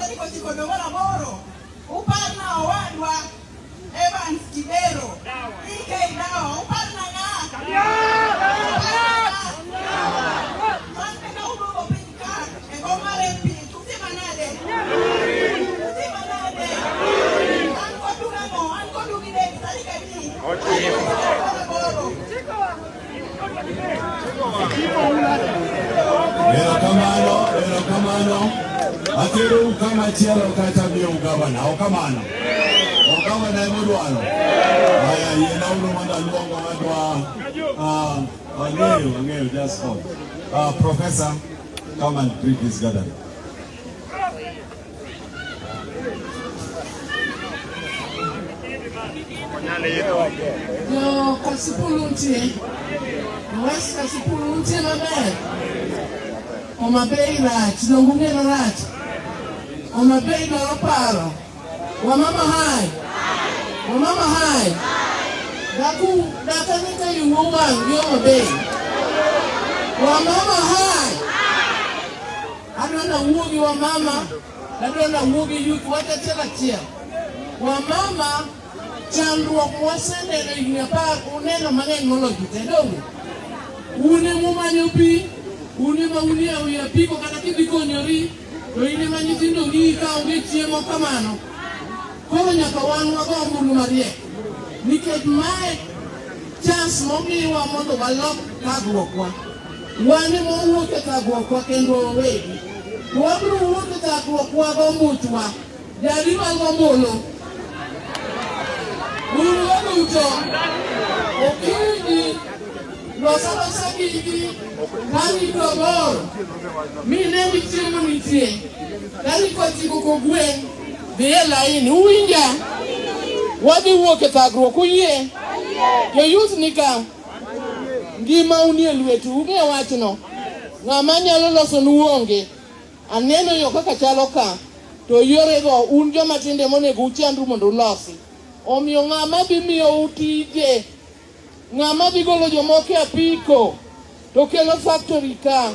tarik 9 dwe mar aboro, uparna owadwa Evans Kidero, IK Dawa, uparna ng'a? Manka uduogo piny ka e boma mar MP, utimo nade? An kodu nang'o? An kodu gi dek tarik adi? 9 Erokamano. Atero kama chielo kata miyo gavana. Okamano ema dwaro. Aya yena uno manda luongo madwa ang'eyo just hold. Professor, come and greet this gathering. Yo kasipulu ntie. Wes kasipulu ntie maber. Oma bei rach, nongunge rach. Oma bei doro paro. Wamama hai. Daka nika yuwang yo bei. Wamama hai. Adona wugi wamama. Adona wugi yuki wata chela chia. Wamama chandruok mwaseneno higni 10 uneno mang'eny moloyo te donge. Une mumanyo pi, une ma unie wi apiko kata kidhi konyori, to ine ma nyithindo ng'i ka onge chiemo kamano. Koro nyaka wan wago ombulu mariek. Nikech mae chance momiwa mondo walok thagruokwa. Wan ema wawuok e thagruokwa kendo wawegi. To wabiro wuok e thagruokwa gombuchwa. Jariwa gombulu. Uto okiji losa gigi kani dobor mine wichiemo nitie kani kochiko kogwen dhiye laini uwinja wadhi wuok e thagruok uyie jo-youth nika ngima unie lwetu ung'e wachno ng'ama nyalo loso nuonge aneno yo kaka chalo ka to yorego un joma tinde monego uchandru mondo ulosi. Omiyo ng'ama dhi miyo utije, ng'ama dhi golo jomoko e apiko, to kelo factory ka,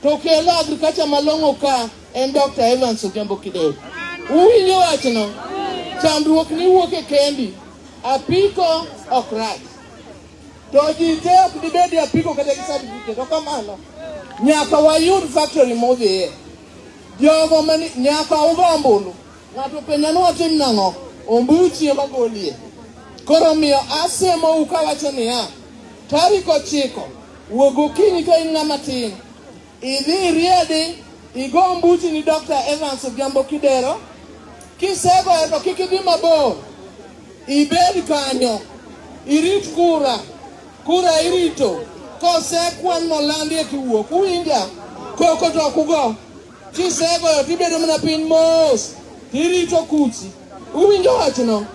to kelo agriculture malong'o ka, en Dr. Evans Odhiambo Kidero. Uwinjo wachno? Chandruok ni wuok e kendi, apiko ok rach. To ji te ok dibedi apiko kata gi certificate, to kamano. Nyaka wayud factory modhiye. Jogo mani nyaka ugo ombulu. Ng'ato penja ni watim nang'o? Ombuchi ema golie. Koro miyo asemo ukawacho niya, tarik 9 wuog okinyi ka in ng'ama tin. Idhi riedi, igo ombuchi ni Dr. Evans Odhiambo Kidero. Kisegoyo to kik idhi mabor. Ibed kanyo. Irit kura. Kura irito. Kosekwan molandie kiwuok. Uwinja? Koko to kugo. Kisegoyo tibedo mana piny mos. Tirito kuchi. Uwinjo wachno?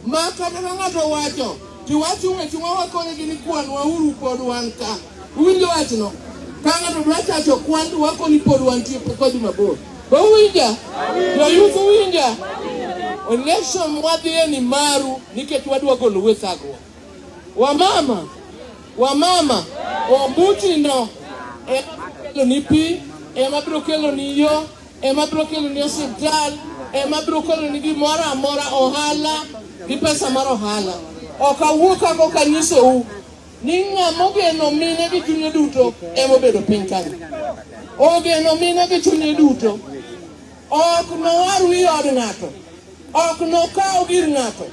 Ma kata ng'ato wacho, tiwacho weche mawakone gini kwan wauru pod wan ka. Uwinjo wachno? Ka ng'ato dwa chacho kwan to wakoni pod wantie kodhi mabor. Ba uwinja? Jo-youth uwinja? Election mwadhiye ni maru nikech wadwa golo we thagruok. Wamama, ombuchi no ema kelo ni pi, ema biro kelo ni yo, ema biro kelo ni osiptal, ema biro kelo ni gimoro amora ohala gi pesa mar ohala. Ok awuok ako kanyisou ni ng'ama ogeno mine gi chunye duto ema obedo piny kanyo. Ogeno mine gi chunye duto. Ok nowar wi od ng'ato. Ok nokaw gir ng'ato.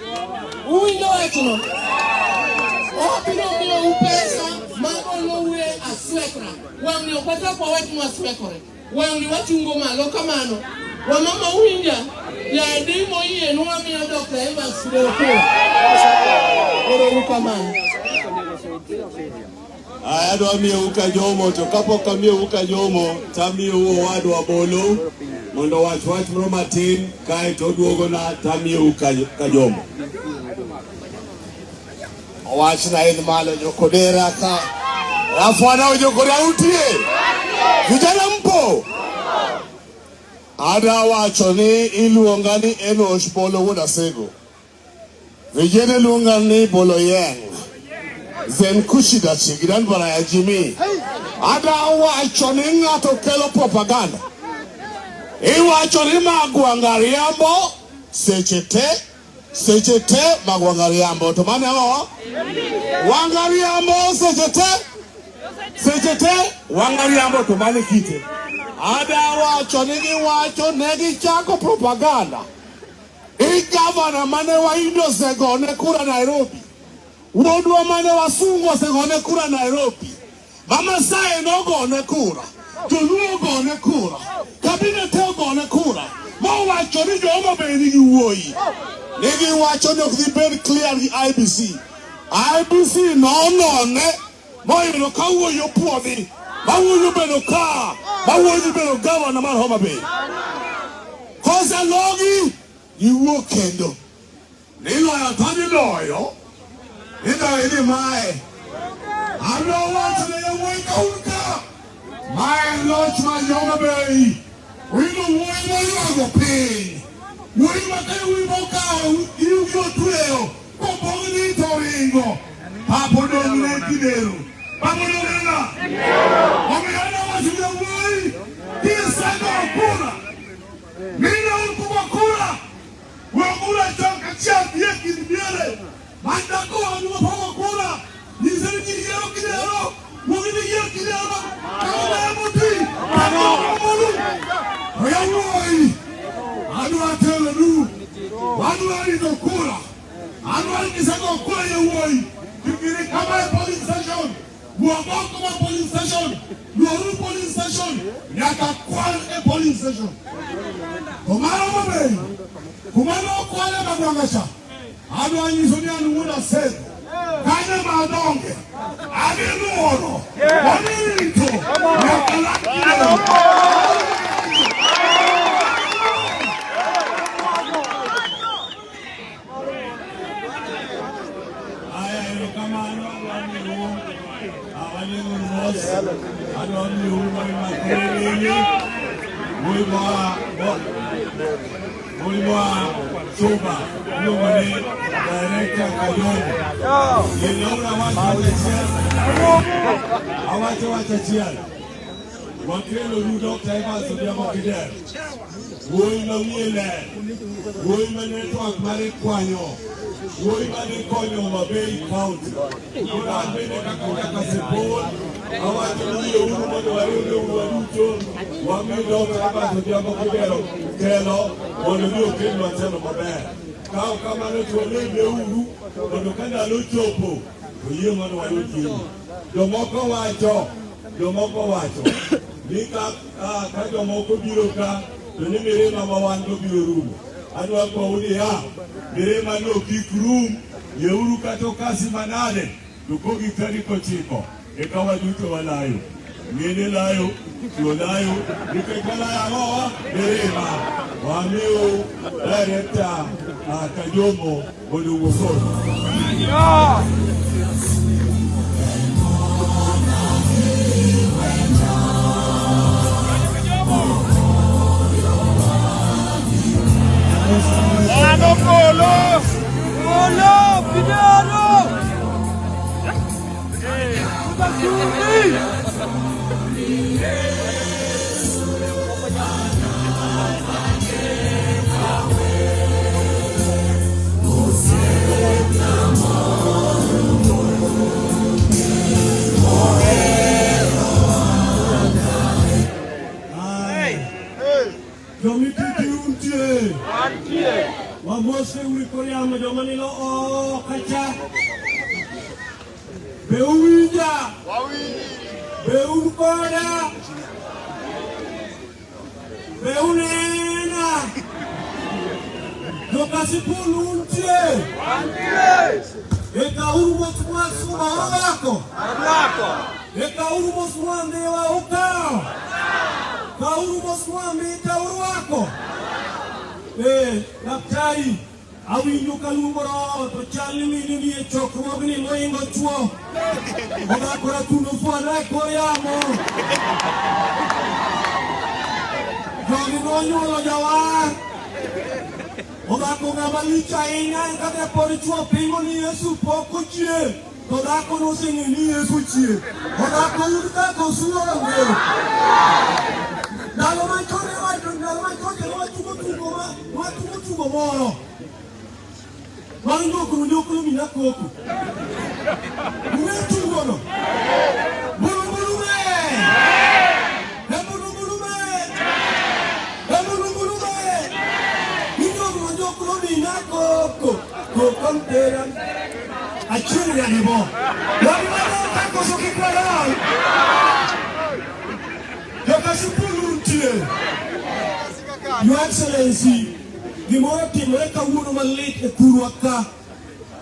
Uwinjo wachno? Obiro miyo pesa magolo we aswekra. Wang'ni ok wachak wawach mwaswekore. Wang'ni wachungo malo kamano. Wamama uwinja? Jadi moyie nuwa miyo Dr. Evans Kidero kura. Ero kamano. Adwa miyo uka jomo, to kapok amiyo uka jomo, tamiyo owadwa Bolo mondo wach moro matin kae to duogona tamiyo uka jomo. Wachna idh malo jokodera ka. Rafwana jokodera utie. Vijana mpo. Ada wacho ni iluonga ni Enosh Bolo wuod Asego. Vijana luonga ni Bolo Yeng. Zen kushida chigidan bara ya Jimmy. Ada wacho ni ng'ato kelo propaganda. Iwacho ni magwangariambo seche te magwangariambo to mane ang'o? Wangariambo seche te wangariambo to mane kite. Ada wacho ni giwacho ne gichako propaganda. Gavana mane waindo osegone kura Nairobi. Wuodwa mane wasungu osegone kura Nairobi. Mamasai nogone kura. Joluo ogone kura. Kabinete ogone kura. Mowacho ni joma be nigi wuoyi. Nigi wacho ni ok dhi bed clear gi IBC. IBC nonone moyudo ka wuoyi opuodhi. Ma wuoyi bedo ka. Ma wuoyi bedo gavana mar Homa Bay. Kosa logi iwuok kendo. Niloyo to niloyo. Niloyo ni mae. Ado wacho ne yawuoyi kaunka. Mae loch ma Homa Bay. Wino wuoyi moyuago piny. Wuoyi makayo wuoyi mokawo iugi otweyo. Kopogni to ringo. Papo dong' ne kidero. Papo dong' na. Omiyo ado wacho ne yawuoyi. Kisago kura. Mina ulikuwa kura. Wangula chonka chia bieki biere. Mandako wanuwa kura. Nizeri nyigero kidero. Mwagini nyigero kidero. Kama muti. Kama mulu. Oyawoi. Adwa tele nu. Adwa ito kura. Adwa kisako kura yawoi. Kikiri kama police station. Mwagoko kama police station. Luoru police station. Yaka kwal police station. Kumara mabe. Kumara kwale magwangasha. Adwa nyisoni anuuna sed. Kanya madonge. Adi nuoro. Wani ito. Yaka laki. Soba, director Kayogo. Awacha Wakelo ru Dr. Evans Odiamo Kidero. Woi mamiele. Woi manetwak mare kwanyo. Woi mane konyo Homa Bay County. Ura bene kaka sepol. Awacho ni uru mondo warunde waduto. Wami Dr. Evans Odiamo Kidero. Telo, mondo ni okelo matelo maber. Kao kamano tuolende uru. Mondo kandalo chopo. Oye mondo waduto. Jomoko wacho. Nika jomoko biro ka. To ni mirema ma wan go biro rumo. Adwa kouni ya. Mirema no kik rum. Yeuru kato kasi manade. Tukogi kari kochiko. Ekawa duto walayo. Ngene layo. Tuolayo. Nikekala ya hoa. Mirema. Wameo. Director. Kajomo. Olu wokoro. Wamose ulikoriamo jomanilo o kacha. Beuwija. Beukoda. Beunena. Dokasipulu untie. Eka urumos mwasuma wako. Eka urumos mwandewa ukao. Ka urumos mwambita uruwako. Daktari, awinjo kalungoro to chali mini ni chokruogni moingo chuo. Odakora tuno fuana koyamo. Jogi nonyuolo jawar. Odako ng'ama lich ahinya kata pod chuo pingo ni Yesu pok ochie. To dhako noseng'e ni Yesu chie. Odako yud kaka osuo onge. Ndalo machon tugo moro. Mango nyoklo mina koko. Mune tugo no. Bulu bulu me. Bulu bulu me. Bulu bulu me. Nyoklo mina koko. Koko mpera. Achiri ya nebo. Wali wala kako soki kwa lao. Yokasipulu untie. Your Excellency, gimoro timore kawuono malit e thurwa ka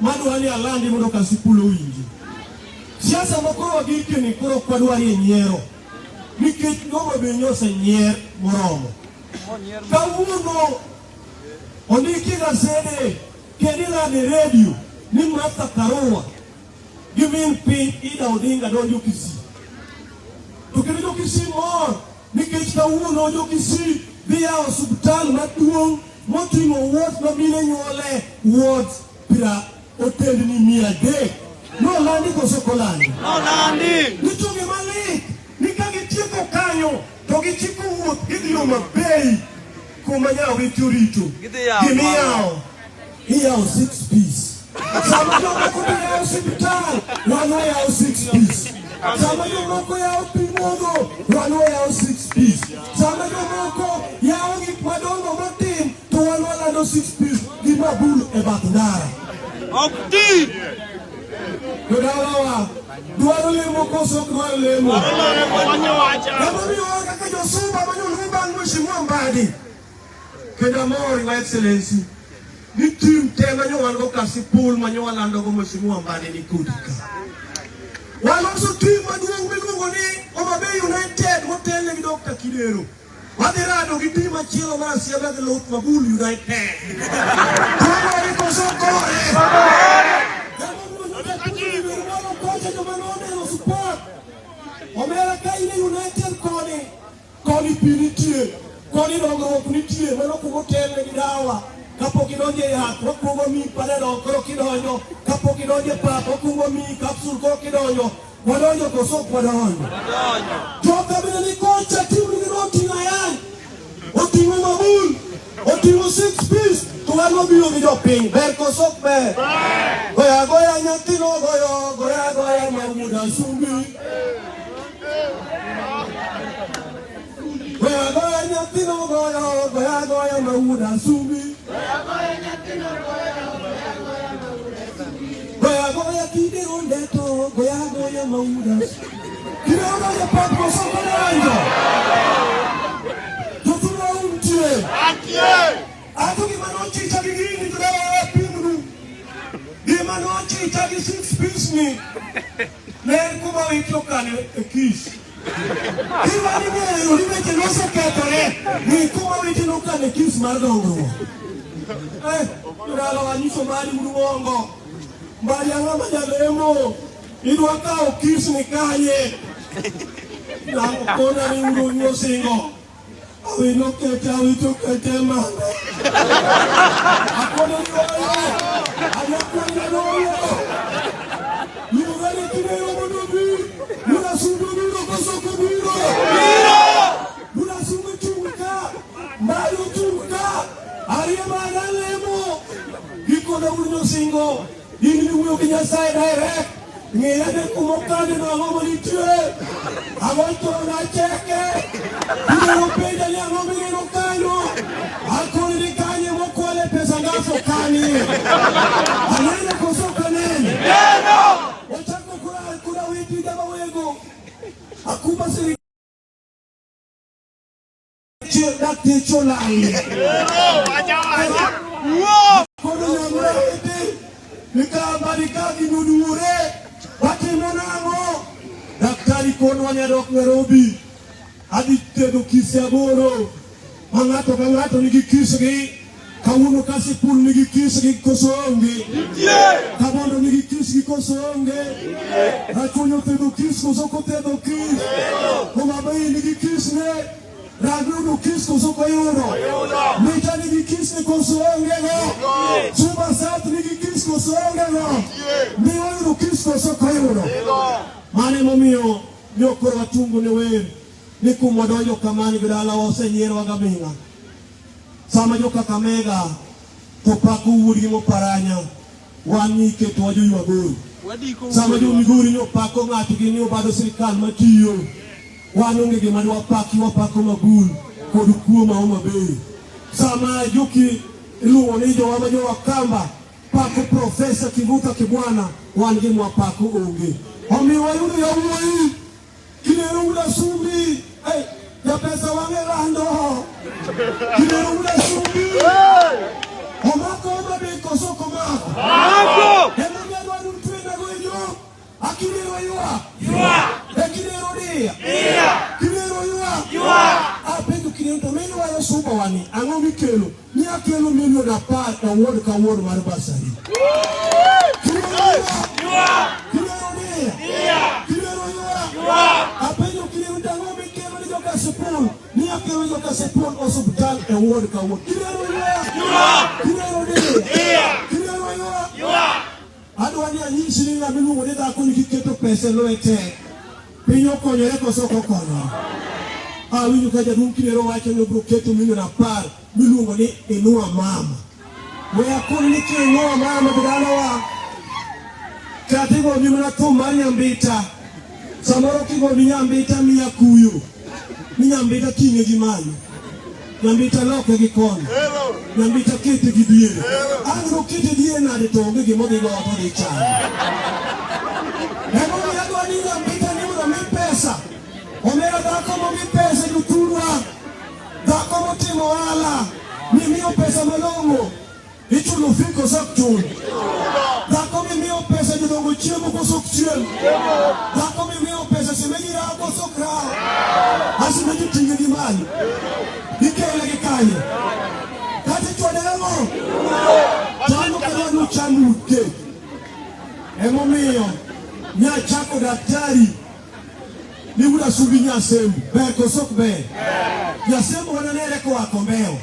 madwani alandi mondo Kasipul owinji. Siasa moko wagikeni koro kwadwari e nyiero nikech Homa Bay osenyier moromo. Kawuono ondiki gasede kendo ilando e redio ni Martha Karua gi min piny Ida Odinga donjo Kisii. To kendo jo Kisii mor nikech kawuono jo Kisii dhi yawo osuptal maduong' moting'o wuoth ma mine nyuole wuoth pira otendni 300. Nolandi koso kolandi? Nolandi. Nichungi malit ni ka gitieko kanyo to gichiko wuoth gidhi Homa Bay kuma nyawo gichorito gimiyawo iyawo 6 piece. Sama jomoko dhi yawo osiptal wan wayawo 6 piece. Sama jomoko yawo pi modho wan wayawo 6 piece. Sama jomoko yawo gik madongo matin to wan walando 6 piece gi mabul e bath ndara. Ok ti! Jodalawa dwaro lemo koso ok dwaro lemo? Emomiyo kaka josumba manyoluw bang' Mheshimiwa Mbadi kendo amor Your Excellency ni tim te manyowango Kasipul manyowalandogo Mheshimiwa Mbadi ni kodi ka. Waloso tim maduong' miluongo ni Homa Bay United motelne gi Dr. Kidero. Wadhi rado gi tim machielo mar Asiaba gi Luth Mabul United. Koro koso kore. Kocha jomanoneno support. Omera ka ine United koni pi nitie, koni dongruok nitie, mano kumo telne gi dawa. Kapok idonje yath, wakuongo mi panadol koro kidonjo. Kapok idonje pap, wakuongo mi kapsul koro kidonjo. Wadonjo koso ok wadonjo. Joka bende ni kocha tim nigi noting'o ayany. Oting'o Mabul, oting'o 6 piece. To wan wabiro gi jopiny, ber koso ok ber? Goya goya nyathino goyo, goya goya Mawuda Sumbi. Goya goya nyathino goyo, goya goya Mawuda Sumbi. Goya goya Kidero Ndeto, goya goya Mawuda Sumbi. Kidero goya pap koso kodonjo. Jothurwa untie. Ako gimanochicha gi gini kudawa pimnu. Gimanochicha gi 6 piece ni. Ler kuma wiklo kane e kis. Kiwani ng'eyo ni weche nosekethore ni kuma witino kane kis mar dongruok. Jodala wanyiso Mbadi Mluongo. Mbadi ang'ama jalemo. Idwa kawo kis ni kanye. Nango kona ni uru osingo. Awino kete awito kete mane. Akone yoyo. Ayakone yoyo. Yugani Kidero monobi. Muna sungu biro koso kubiro. Muna sungu chunga. Mbadi chunga. Ariya mana lemo. Gikona uru osingo. Ini ni uyo Nyasaye direct. Ng'eyane kumokane na ng'oma nitie. Awaito na cheke. Kidero penda ni ang'oma ng'eno kanyo. Akoni ni kanye mokwale pesa ngafo kani. Anene koso kanene. Neno! Wachako kura witi dama wego. Akuba siri. Dakti cholai. Kono nyamura witi. Nikabadika kinudure. Wakimonamo. Daktari kono wanyadok Nairobi. Aditedo kisi aboro. Mangato kangato nigi kisgi. Kawuono Kasipul nigi kisgi koso onge. Kabondo nigi kisgi koso onge. Rachunyo tedo kis koso kotedo kis. Homa Bay nigi kisne. Raguno kis koso koyuno. Mita nigi kisne koso onge no. Suba South nigi kis koso onge no. Miwayuno kis koso koyuno. Mane momiyo nyokoro watungo ne wer. Ni kumodojo kamani gidala osenyiero wagaming'a. Sama joka Kakamega to pako wuodi mo paranya wani ke to wajo yaboro sama jo miguri no pako ng'ato gi ni obado sirikal matiyo wano ngege mani wapako magul kod kuo ma maber sama juki iluongo ni jo wakamba pako profesa Kivuta Kibwana wan gi mwapako onge omiyo wayudo yawuoyi kinero uda sumbi ya pesa wange rando kinero uda sumbi omako mabeko soko mako eno miadwa nutwenda goyo akinero yua kinero dia kinero yua apenjo kinero to meno wayo suba wani ang'o mikelo ni akelo milion 10 award ka award mar basari apenjo kinero tango mikelo ni joka sepul ni akelo joka sepul hospital award ka award kinero yua adwa ni anyisi ni miluongo ni dhako ni kiketo pesa lwete pinyo konyore koso kokonyo winyo ka jaduong' kinero wacho ni obro keto milion 10 miluongo ni inua mama we akoni ni kinua mama bidalawa katigo ni mana thum mar nyambita samoro kigo ni nyambita miya kuyo ni nyambita kinge gi manyo nyambita loke gi kono nyambita kete gi diere angro kete diere nade to onge gi modi go to di chan nego ni adwa ni nyambita ni mo mi pesa omera dhako mo mi pesa juturwa dhako mo timo wala ni miyo pesa malongo ichulo fiko sok chun dhako mi miyo pesa jodongo chiemo ko sok chien dhako mi miyo pesa semeji rao ko sok rao asimeji tinge gi mali ikele gi kanye kati chwade emo tano kada nu chamu ke emo miyo nya chako daktari ni muda subi nyasembu ber ko sok ber nyasembu wananere ko akombeo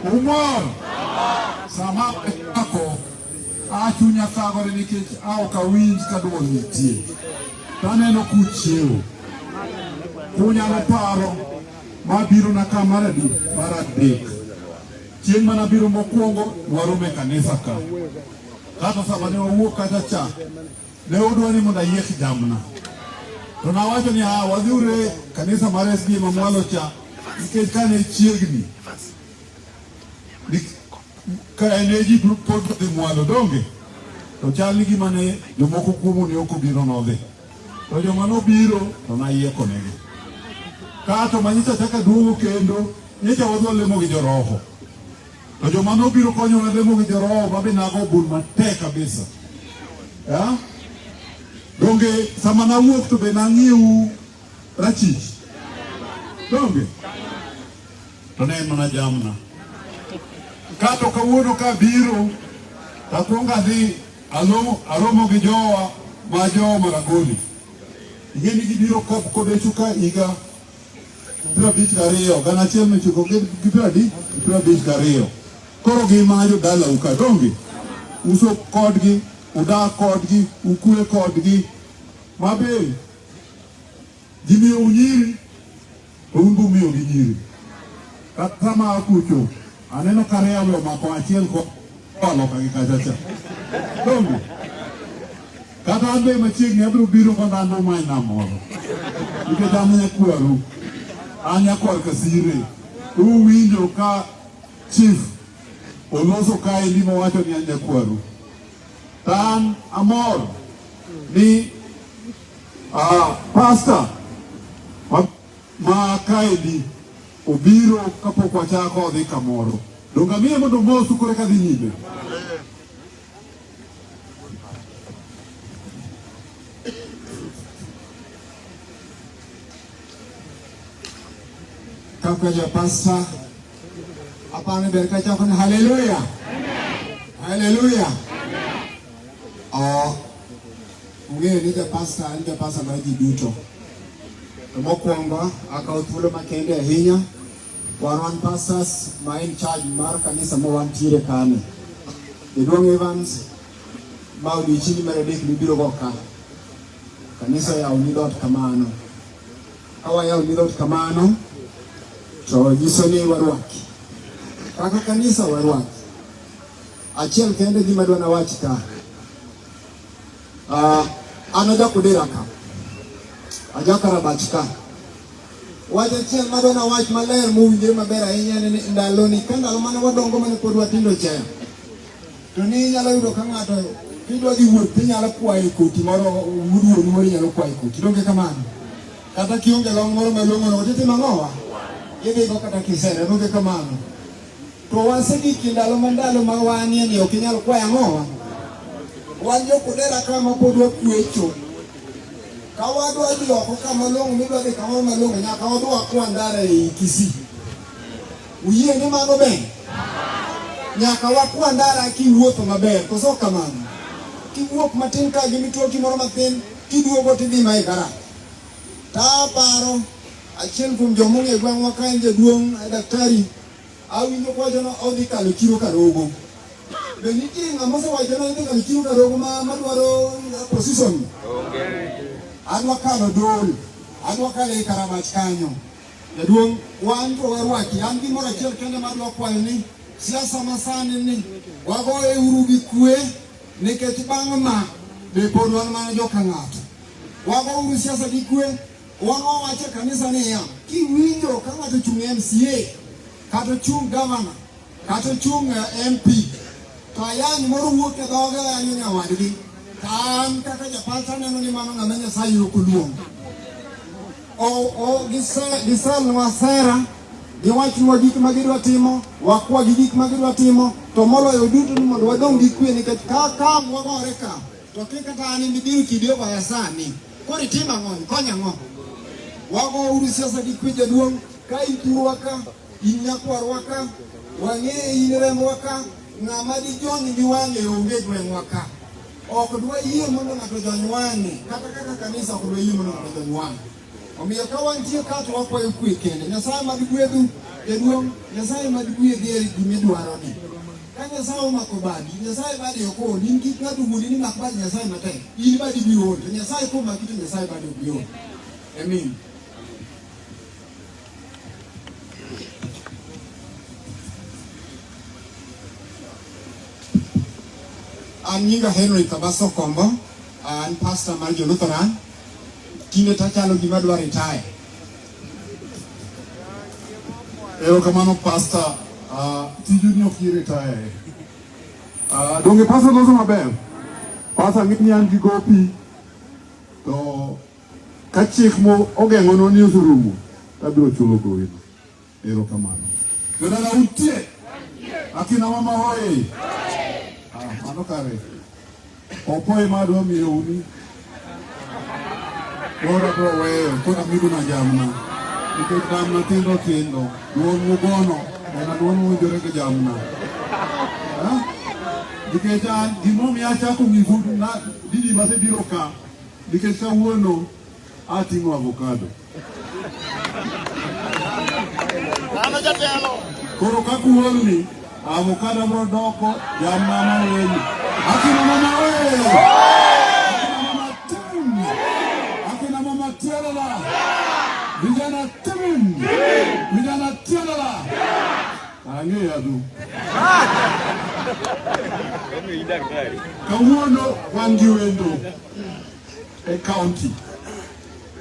umor sama ako achunya kagore nikech au kawinj kaduol nitie taneno kuchiewo kunyalo paro mabiro na kamaradi maradek chieng' manabiro mokwongo warome kanisa ka kata sama ne wawuok kacha cha ne udwa ni mondo ayiek jamna to nawacho ni wadhiure kanisa mar SDA mamwalo cha nikech kane chiegni ka energy group pod dhi mwalo donge to chal ni gima ne jomoko kuomo ne ok obiro nodhi to joma nobiro to nayieko negi kato manyisa chaka duogo kendo nyicha wadwa lemo gi joroho to joma nobiro konyo na lemo gi joroho mabe nago bul matek kabisa donge sama nawuok to be nang'ieu rachich donge to ne en mana jamna kato kawuono ka biro takwonga dhi aromo gi jowa ma jowa Maragoli ingeni gibiro kode chuka iga 52 gana achiel mechuko gi 52 koro gimajo dala uka donge uso kodgi udak kodgi ukue kodgi mabe gimiyo unyiri ungu miyo ginyiri kama akucho aneno karea we mako achiel ko aloka gi kachacha donge kata ambe machiegni abiro biro kanda ando mai namoro nikech amne kwaru anya kor kasire uwinjo ka chief oloso ka elimo wacho ni anya kwaru tan amor ni pastor ma kaidi obiro kapok wachako dhi kamoro donga miye mondo mosu kore ka dhi nyime Kaka ja pastor apane berka chakon haleluya haleluya ung'eyo ni ja pastor ma ji duto to mokwongo akawo thuolo makende ahinya wan pastors ma in charge mar kanisa ma wantiere kani Jaduong' Evans ma odiochieng' mar adek libiro go ka kanisa yawo ni dhoot kamano kawayawo ni dhoot kamano to nyiso ni warwaki kaka kanisa warwaki achiel kende gima dwa na wach ka an ajakodera ka ajakarabach ka wach achiel madwa na wach maler mowinjore maber ahinya ni ndaloni ka ndalo mane wadongo mane pod watindo chaya to ni nyalo yudo ka ng'ato kidwa dhi wuoth tinyalo kwayo koti moro muduoni moro inyalo kwayo koti donge kamano kata kionge long moro malong'o no titi mang'owa idhigo kata kisere donge kamano to wasegiki ndalo ma wanie ni ok inyal kwayo ang'owa wan jokodera kama pod wakwecho ka wadwa dhi oko kama long'o midwa dhi kamoro malong'o nyaka wadwa kwa ndara ei Kisii uyie ni mano be nyaka wakwa ndara kiwuotho maber koso kamano kiwuok matin ka gimituo kimoro mathin kiduogo tidhi ma e garaj taparo achiel kuom jomong'e gweng'wa ka en jaduong' daktari awinjo kwachono odhi kalo chiro karogo be nitie ng'ama osewacho ni odhi kalo chiro karogo madwaro position adwa kalo dol adwa kalo e karabach kanyo jaduong' wan to warwaki an gimoro achiel kende madwa kwayo ni siasa masani ni wagoye uru gi kwe nikech bang' ma be pod wan mana joka ng'ato wago uru siasa gi kwe wang'o wacho kanisa ni ya kiwinjo ka ng'ato chung' MCA kata chung' governor kata chung' MP to ayany moro wuok e dhoge yanyo nyawadgi an kaka japasa neno ni mano ng'ama Nyasaye ok oluongo giselwa sera giwachnwa gik ma gidwa timo wakwa gi gik ma gidwa timo to moloyo duto ni mondo wadong' gi kwe nikech ka wagore ka to kikata an ibiro kidio baya sani koro itimo ang'o ikonya ang'o wago uru siasa gi kwe jaduong' ka iturwa ka in nyakwarwa ka wang'e in remwa ka ng'ama di jony gi wang'e onge gweng'wa ka ok dwa yie mondo ng'ato jony wang'e kata kaka kanisa ok dwa yie mondo ng'ato jony wang'e omiyo ka wantie ka to wakwayo kwe kende Nyasaye mad gwedhu jaduong' Nyasaye mad gwedhi e gimidwaro ni ka Nyasaye omako badi Nyasaye badi ok ol in kik ng'ato wuodi ni mak badi Nyasaye matek in badi biro ol to Nyasaye komaki to Nyasaye badi ok bi ol amen. An nyinga Henry Kabaso Kombo an pastor mar Jo-Lutheran kinde tachalo gima dwa retire. Erokamano pastor tiju ni ok retire donge pastor loso maber pastor ng'ini an gi gopi to ka chik mo ogeng'ono ni oserumo tabiro chulo gowi. Erokamano jodala utie akina mama hoye mano kare opoe madwa miyo uni kora bro weyo kora midu na jamna nikech jamna tindo duon mugono ena duon winjore gi jamna nikech an gimomi achako nyisu na didi masebiro ka nikech kawuono ating'o avocado koro kakuolni avocado bro doko jamna maweni akina mama weyo akina mama tialala vijana timin vijana tialala ange yadu kawuono wangi wendo e county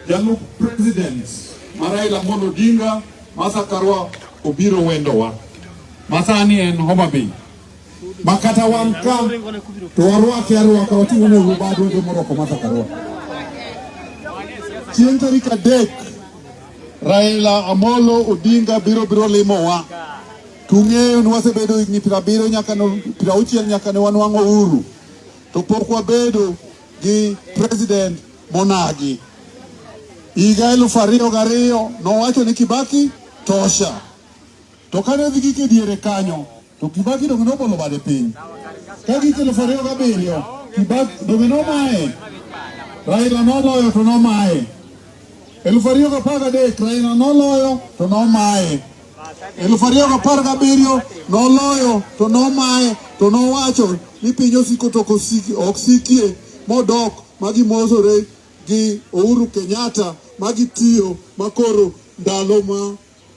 jalup president ma Raila Amolo Odinga masa karwa obiro wendowa masani en Homa Bay makata wan ka to warwake arwaka wating'one rubado wendo moroko masa karwa chieng' tarik 3 Raila Amolo Odinga biro limowa tung'eyo ni wasebedo higni 70 nyaka 60 nyaka ne wanwang'o uhuru to pok wabedo gi president monagi. Higa 2002 nowacho ni Kibaki tosha, to kane dhi gike diere kanyo to Kibaki dong nobolo bade piny. Ka gike 2007 Kibaki dong nomaye, Raila noloyo to nomaye. 2013 Raila noloyo to nomaye. 2017 noloyo to nomaye, to nowacho ni piny osiko to ok sikie modok magimosore gi Uhuru Kenyatta magitiyo makoro ndalo ma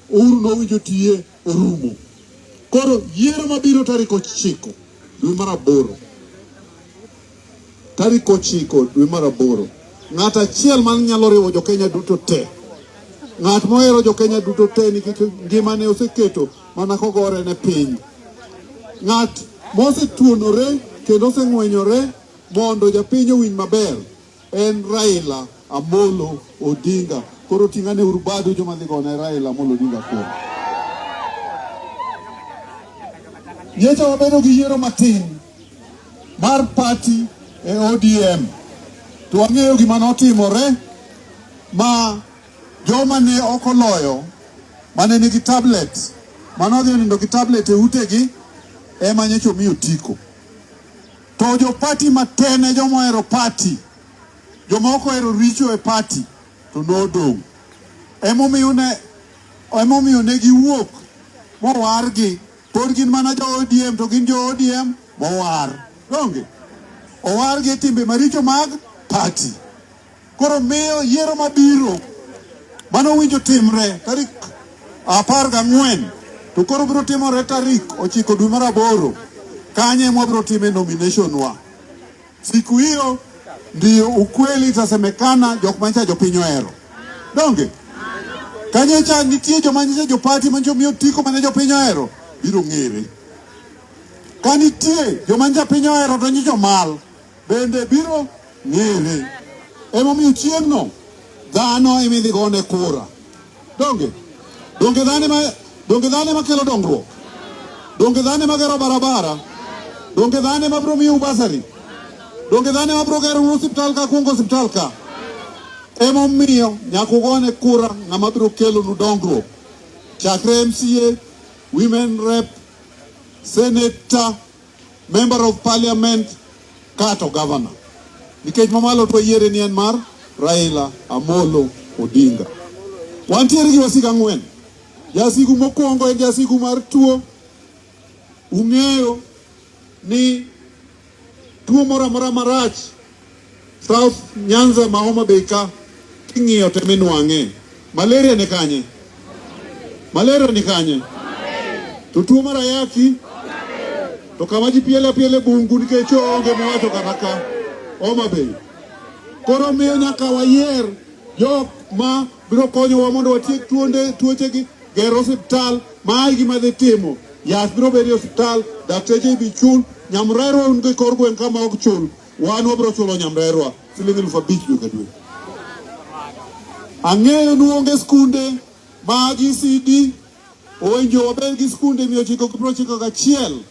Uhuru nowinjo tiye orumo. Koro yiero mabiro tarik 9 dwe mar 8, tarik 9 dwe mar 8, ng'at achiel man nyalo riwo jo Kenya duto te, ng'at mohero jo Kenya duto te nikech ngimane oseketo mana kogore ne piny, ng'at mosetuonore kendo oseng'wenyore mondo japiny owinj maber en Raila Amolo Odinga. Koro ting'ane urubado joma dhi gone Raila Amolo Odinga koro. Nyecha wabedo gi yiero matin mar party e ODM. To wang'eyo gima notimore ma joma ne okoloyo mane nigi tablet, manodhi nindo gi tablet e utegi ema nyecho miyo tiko. To jo party matene joma ohero party, joma ok ohero richo e party to nodong'. Emomiyo ne giwuok mowargi, pod gin mana jo ODM to gin jo ODM mowar. Donge owargi e timbe maricho mag party. Koro miyo yiero mabiro manowinjo timre tarik 14 to koro biro timore tarik 9 dwe mar 8. Kanye mwabro time nomination wa. Siku hiyo ndio ukweli itasemekana jok mancha jopinyo ero. Donge? Kanye cha nitie jo mancha jo party mancho miyo tiko mane jopinyo ero biro ng'ere. Kanitie jo mancha pinyo ero to nyicho mal bende biro ng'ere. Emomiyo chieng'no dhano emidhi gone kura. Donge? Donge dhane makelo dongruok. Donge dhane magero barabara. Donge dhane mabro miyo basari. Donge dhane mabro gero hospital ka kungo hospital ka. Emomiyo nyako gone kura ng'ama biro kelo nu dongruok. Chakre MCA, women rep, senator, member of parliament, kato governor. Nikech mamalo to yiere ni en mar Raila Amolo Odinga. Wantiere gi wasiga 4. Jasigu mokwongo en jasigu mar tuo. Ung'eyo ni tuo moro marach South Nyanza ma Homa Bay ka king'iyo to minwang'e. Malaria ni kanye? Malaria ni kanye? To tuo mar ayaki to kama ji piele bungu nikech onge mowacho kata ka Homa Bay. Koro miyo nyaka wayier jok ma biro konyowa mondo watiek tuochegi, gero osiptal ma gima dhi timo. Yath biro bedo osiptal, dakteche bi chul, nyamrerwa unge kor gweng' kama ok chul. Wan wabiro chulo nyamrerwa siling 5,000 dwe ka dwe. Ang'eyo nuonge skunde mag ECD, owinjo wabed gi skunde 991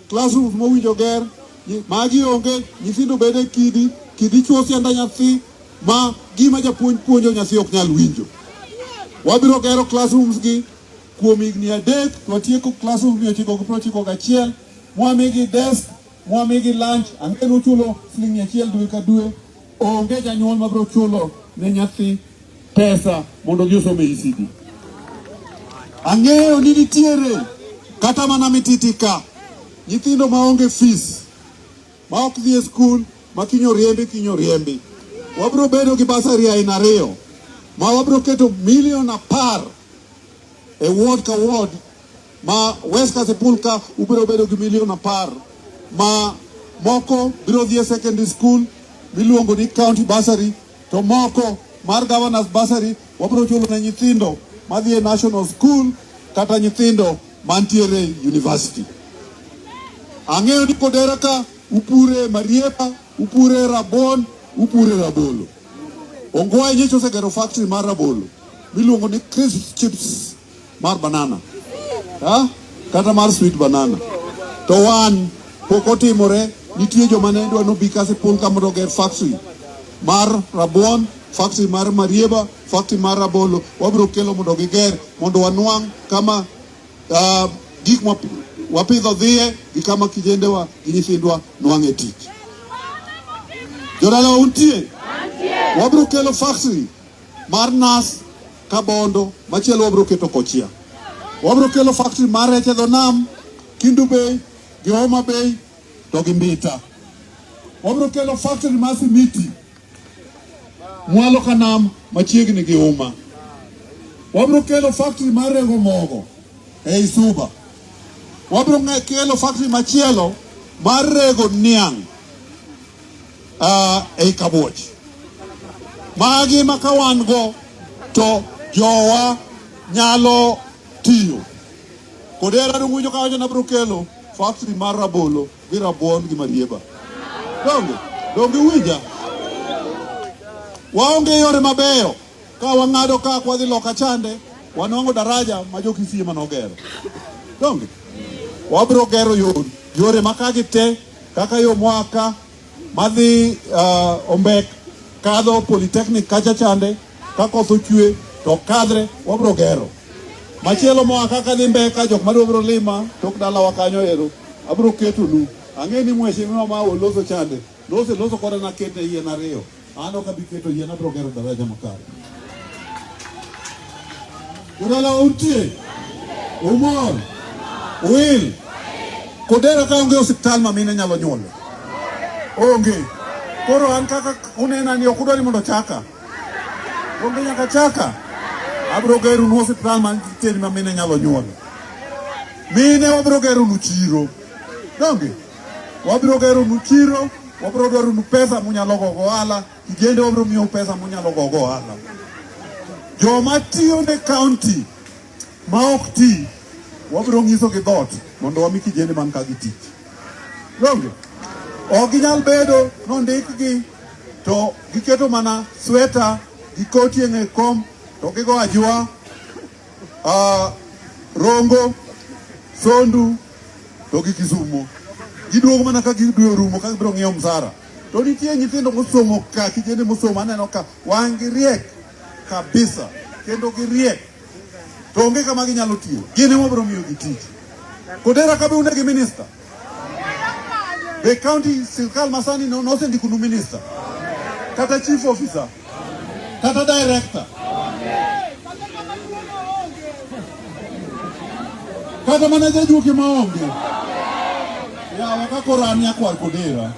classrooms mowinjo ger, magi onge, nyithindo bede kidi chuo sianda nyathi ma gima japuonj puonjo nyathi ok nyal winjo. Wabiro gero classrooms gi kuom higni 3, watieko classrooms 991, mwamigi desk, mwamigi lunch, ang'eno chulo siling 100 dwe ka dwe, onge janyuol mabiro chulo ne nyathi pesa mondo gi osome ECD. Ang'eyo ni nitiere kata mana mititika nyithindo maonge fees, ma ok dhi e skul, ma kinyo riembi. Wabiro bedo gi basari aina 2, ma wabiro keto milion 10 e ward ka ward, ma West Kasipulka ubiro bedo gi milion 10, ma moko biro dhi e secondary school miluongo ni county basari, to moko mar governors bursary wabro chulo ne nyithindo madhi e national school kata nyithindo mantiere university. Ang'eyo ni Kodera ka upure Marieba, upure Rabon, upure Rabolo. Ongwae nyicho segero factory mar Rabolo miluongo ni crisp chips mar banana, kata mar sweet banana. To wan pok otimore. Nitie joma ne dwa nobi Kasipul ka mondo oger factory mar Rabuon, factory mar Marieba, factory mar Rabolo. Wabiro kelo mondo giger mondo wanwang' kama gik wapidho dhiye gi kama kijendewa gi nyithindwa nwang'e tich. Jodala untie? Wabiro kelo factory mar nas Kabondo, machielo wabiro keto Kochia. Wabiro kelo factory mar rech e dho nam, Kindu Bay, gi Homa Bay, to gi Mbita. Wabiro kelo factory mar simiti Mwalo Kanam machiegni gi Uma. Wabiro kelo factory mar rego mogo ei Suba. Wabiro kelo factory machielo mar rego niang' ei Kabuoch. Magi ma kawan go to jowa nyalo tiyo. Kodera dungujo kawacho na biro kelo factory mar Rabolo gi Rabuon gi Marieba. Donge winja. Waonge yore mabeyo ka wang'ado ka kwadhi loka chande wanwango daraja ma jo Kisii manogero. Donge wabiro gero yore makagi te kaka yo mwaka madhi Ombek kadho Polytechnic kacha chande ka koth ochwe to kadre wabiro gero. Machielo mwaka kadhi Mbeka jok madwobiro lima tok dalawa kanyo ero abiro keto nu. Ang'e ni mheshimiwa ma oloso chande loso koda na kete yien ariyo. Ano kabiketo yien abiro gero daraja makare. Jodala untie? Umor? Will? Kodera ka onge osiptal ma mine nyalo nyuolo? Onge. Koro an kaka unena ni okudwa ni mondo chaka? Onge nyaka chaka? Abiro gero nu osiptal ma nitiere ma mine nyalo nyuolo. Mine wabiro gero nu chiro. Donge? Wabiro gero nu chiro, wabiro dwaro nu pesa munyalo gogo ohala, kijende wabiro miyo pesa munyalo gogo ohala. Joma tiyo ne county ma ok ti, wabiro ng'iso gi dhot mondo wami kijende man ka gi tich. Donge? Ok ginyal bedo nondikgi to giketo mana sweta gi koti e ng'e kom to gigo ajwa, Rongo, Sondu to gi Kisumo. Giduogo mana ka gidwe rumo ka gibiro ng'iyo msara. To nitie nyithindo mosomo ka, kijende mosomo aneno ka wang' gi riek kabisa, kendo gi riek. To onge kama ginyalo tiyo. Gine wabiro miyo gi tich. Kodera kabe unde gi minister. The county sirkal masani nosendiko nu minister. Kata chief officer. Kata director. Kata manager juki maonge. Ya kakoro anya kwar Kodera.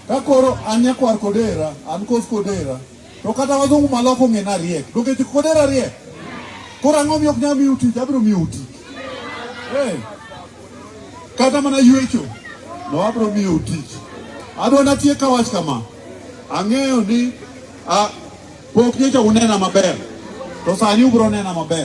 Kakoro anya kwar Kodera, an kos Kodera. To kata wazungu maloko ng'ena riek. Doke Kodera riek. Koro ang'o mi ok nyal miyo tich, abiro miyo tich. Kata mana ywecho, no abiro miyo tich. Adwa natie kawach kama. Ang'eyo ni pok nyecha unena maber. To sani ubiro nena maber.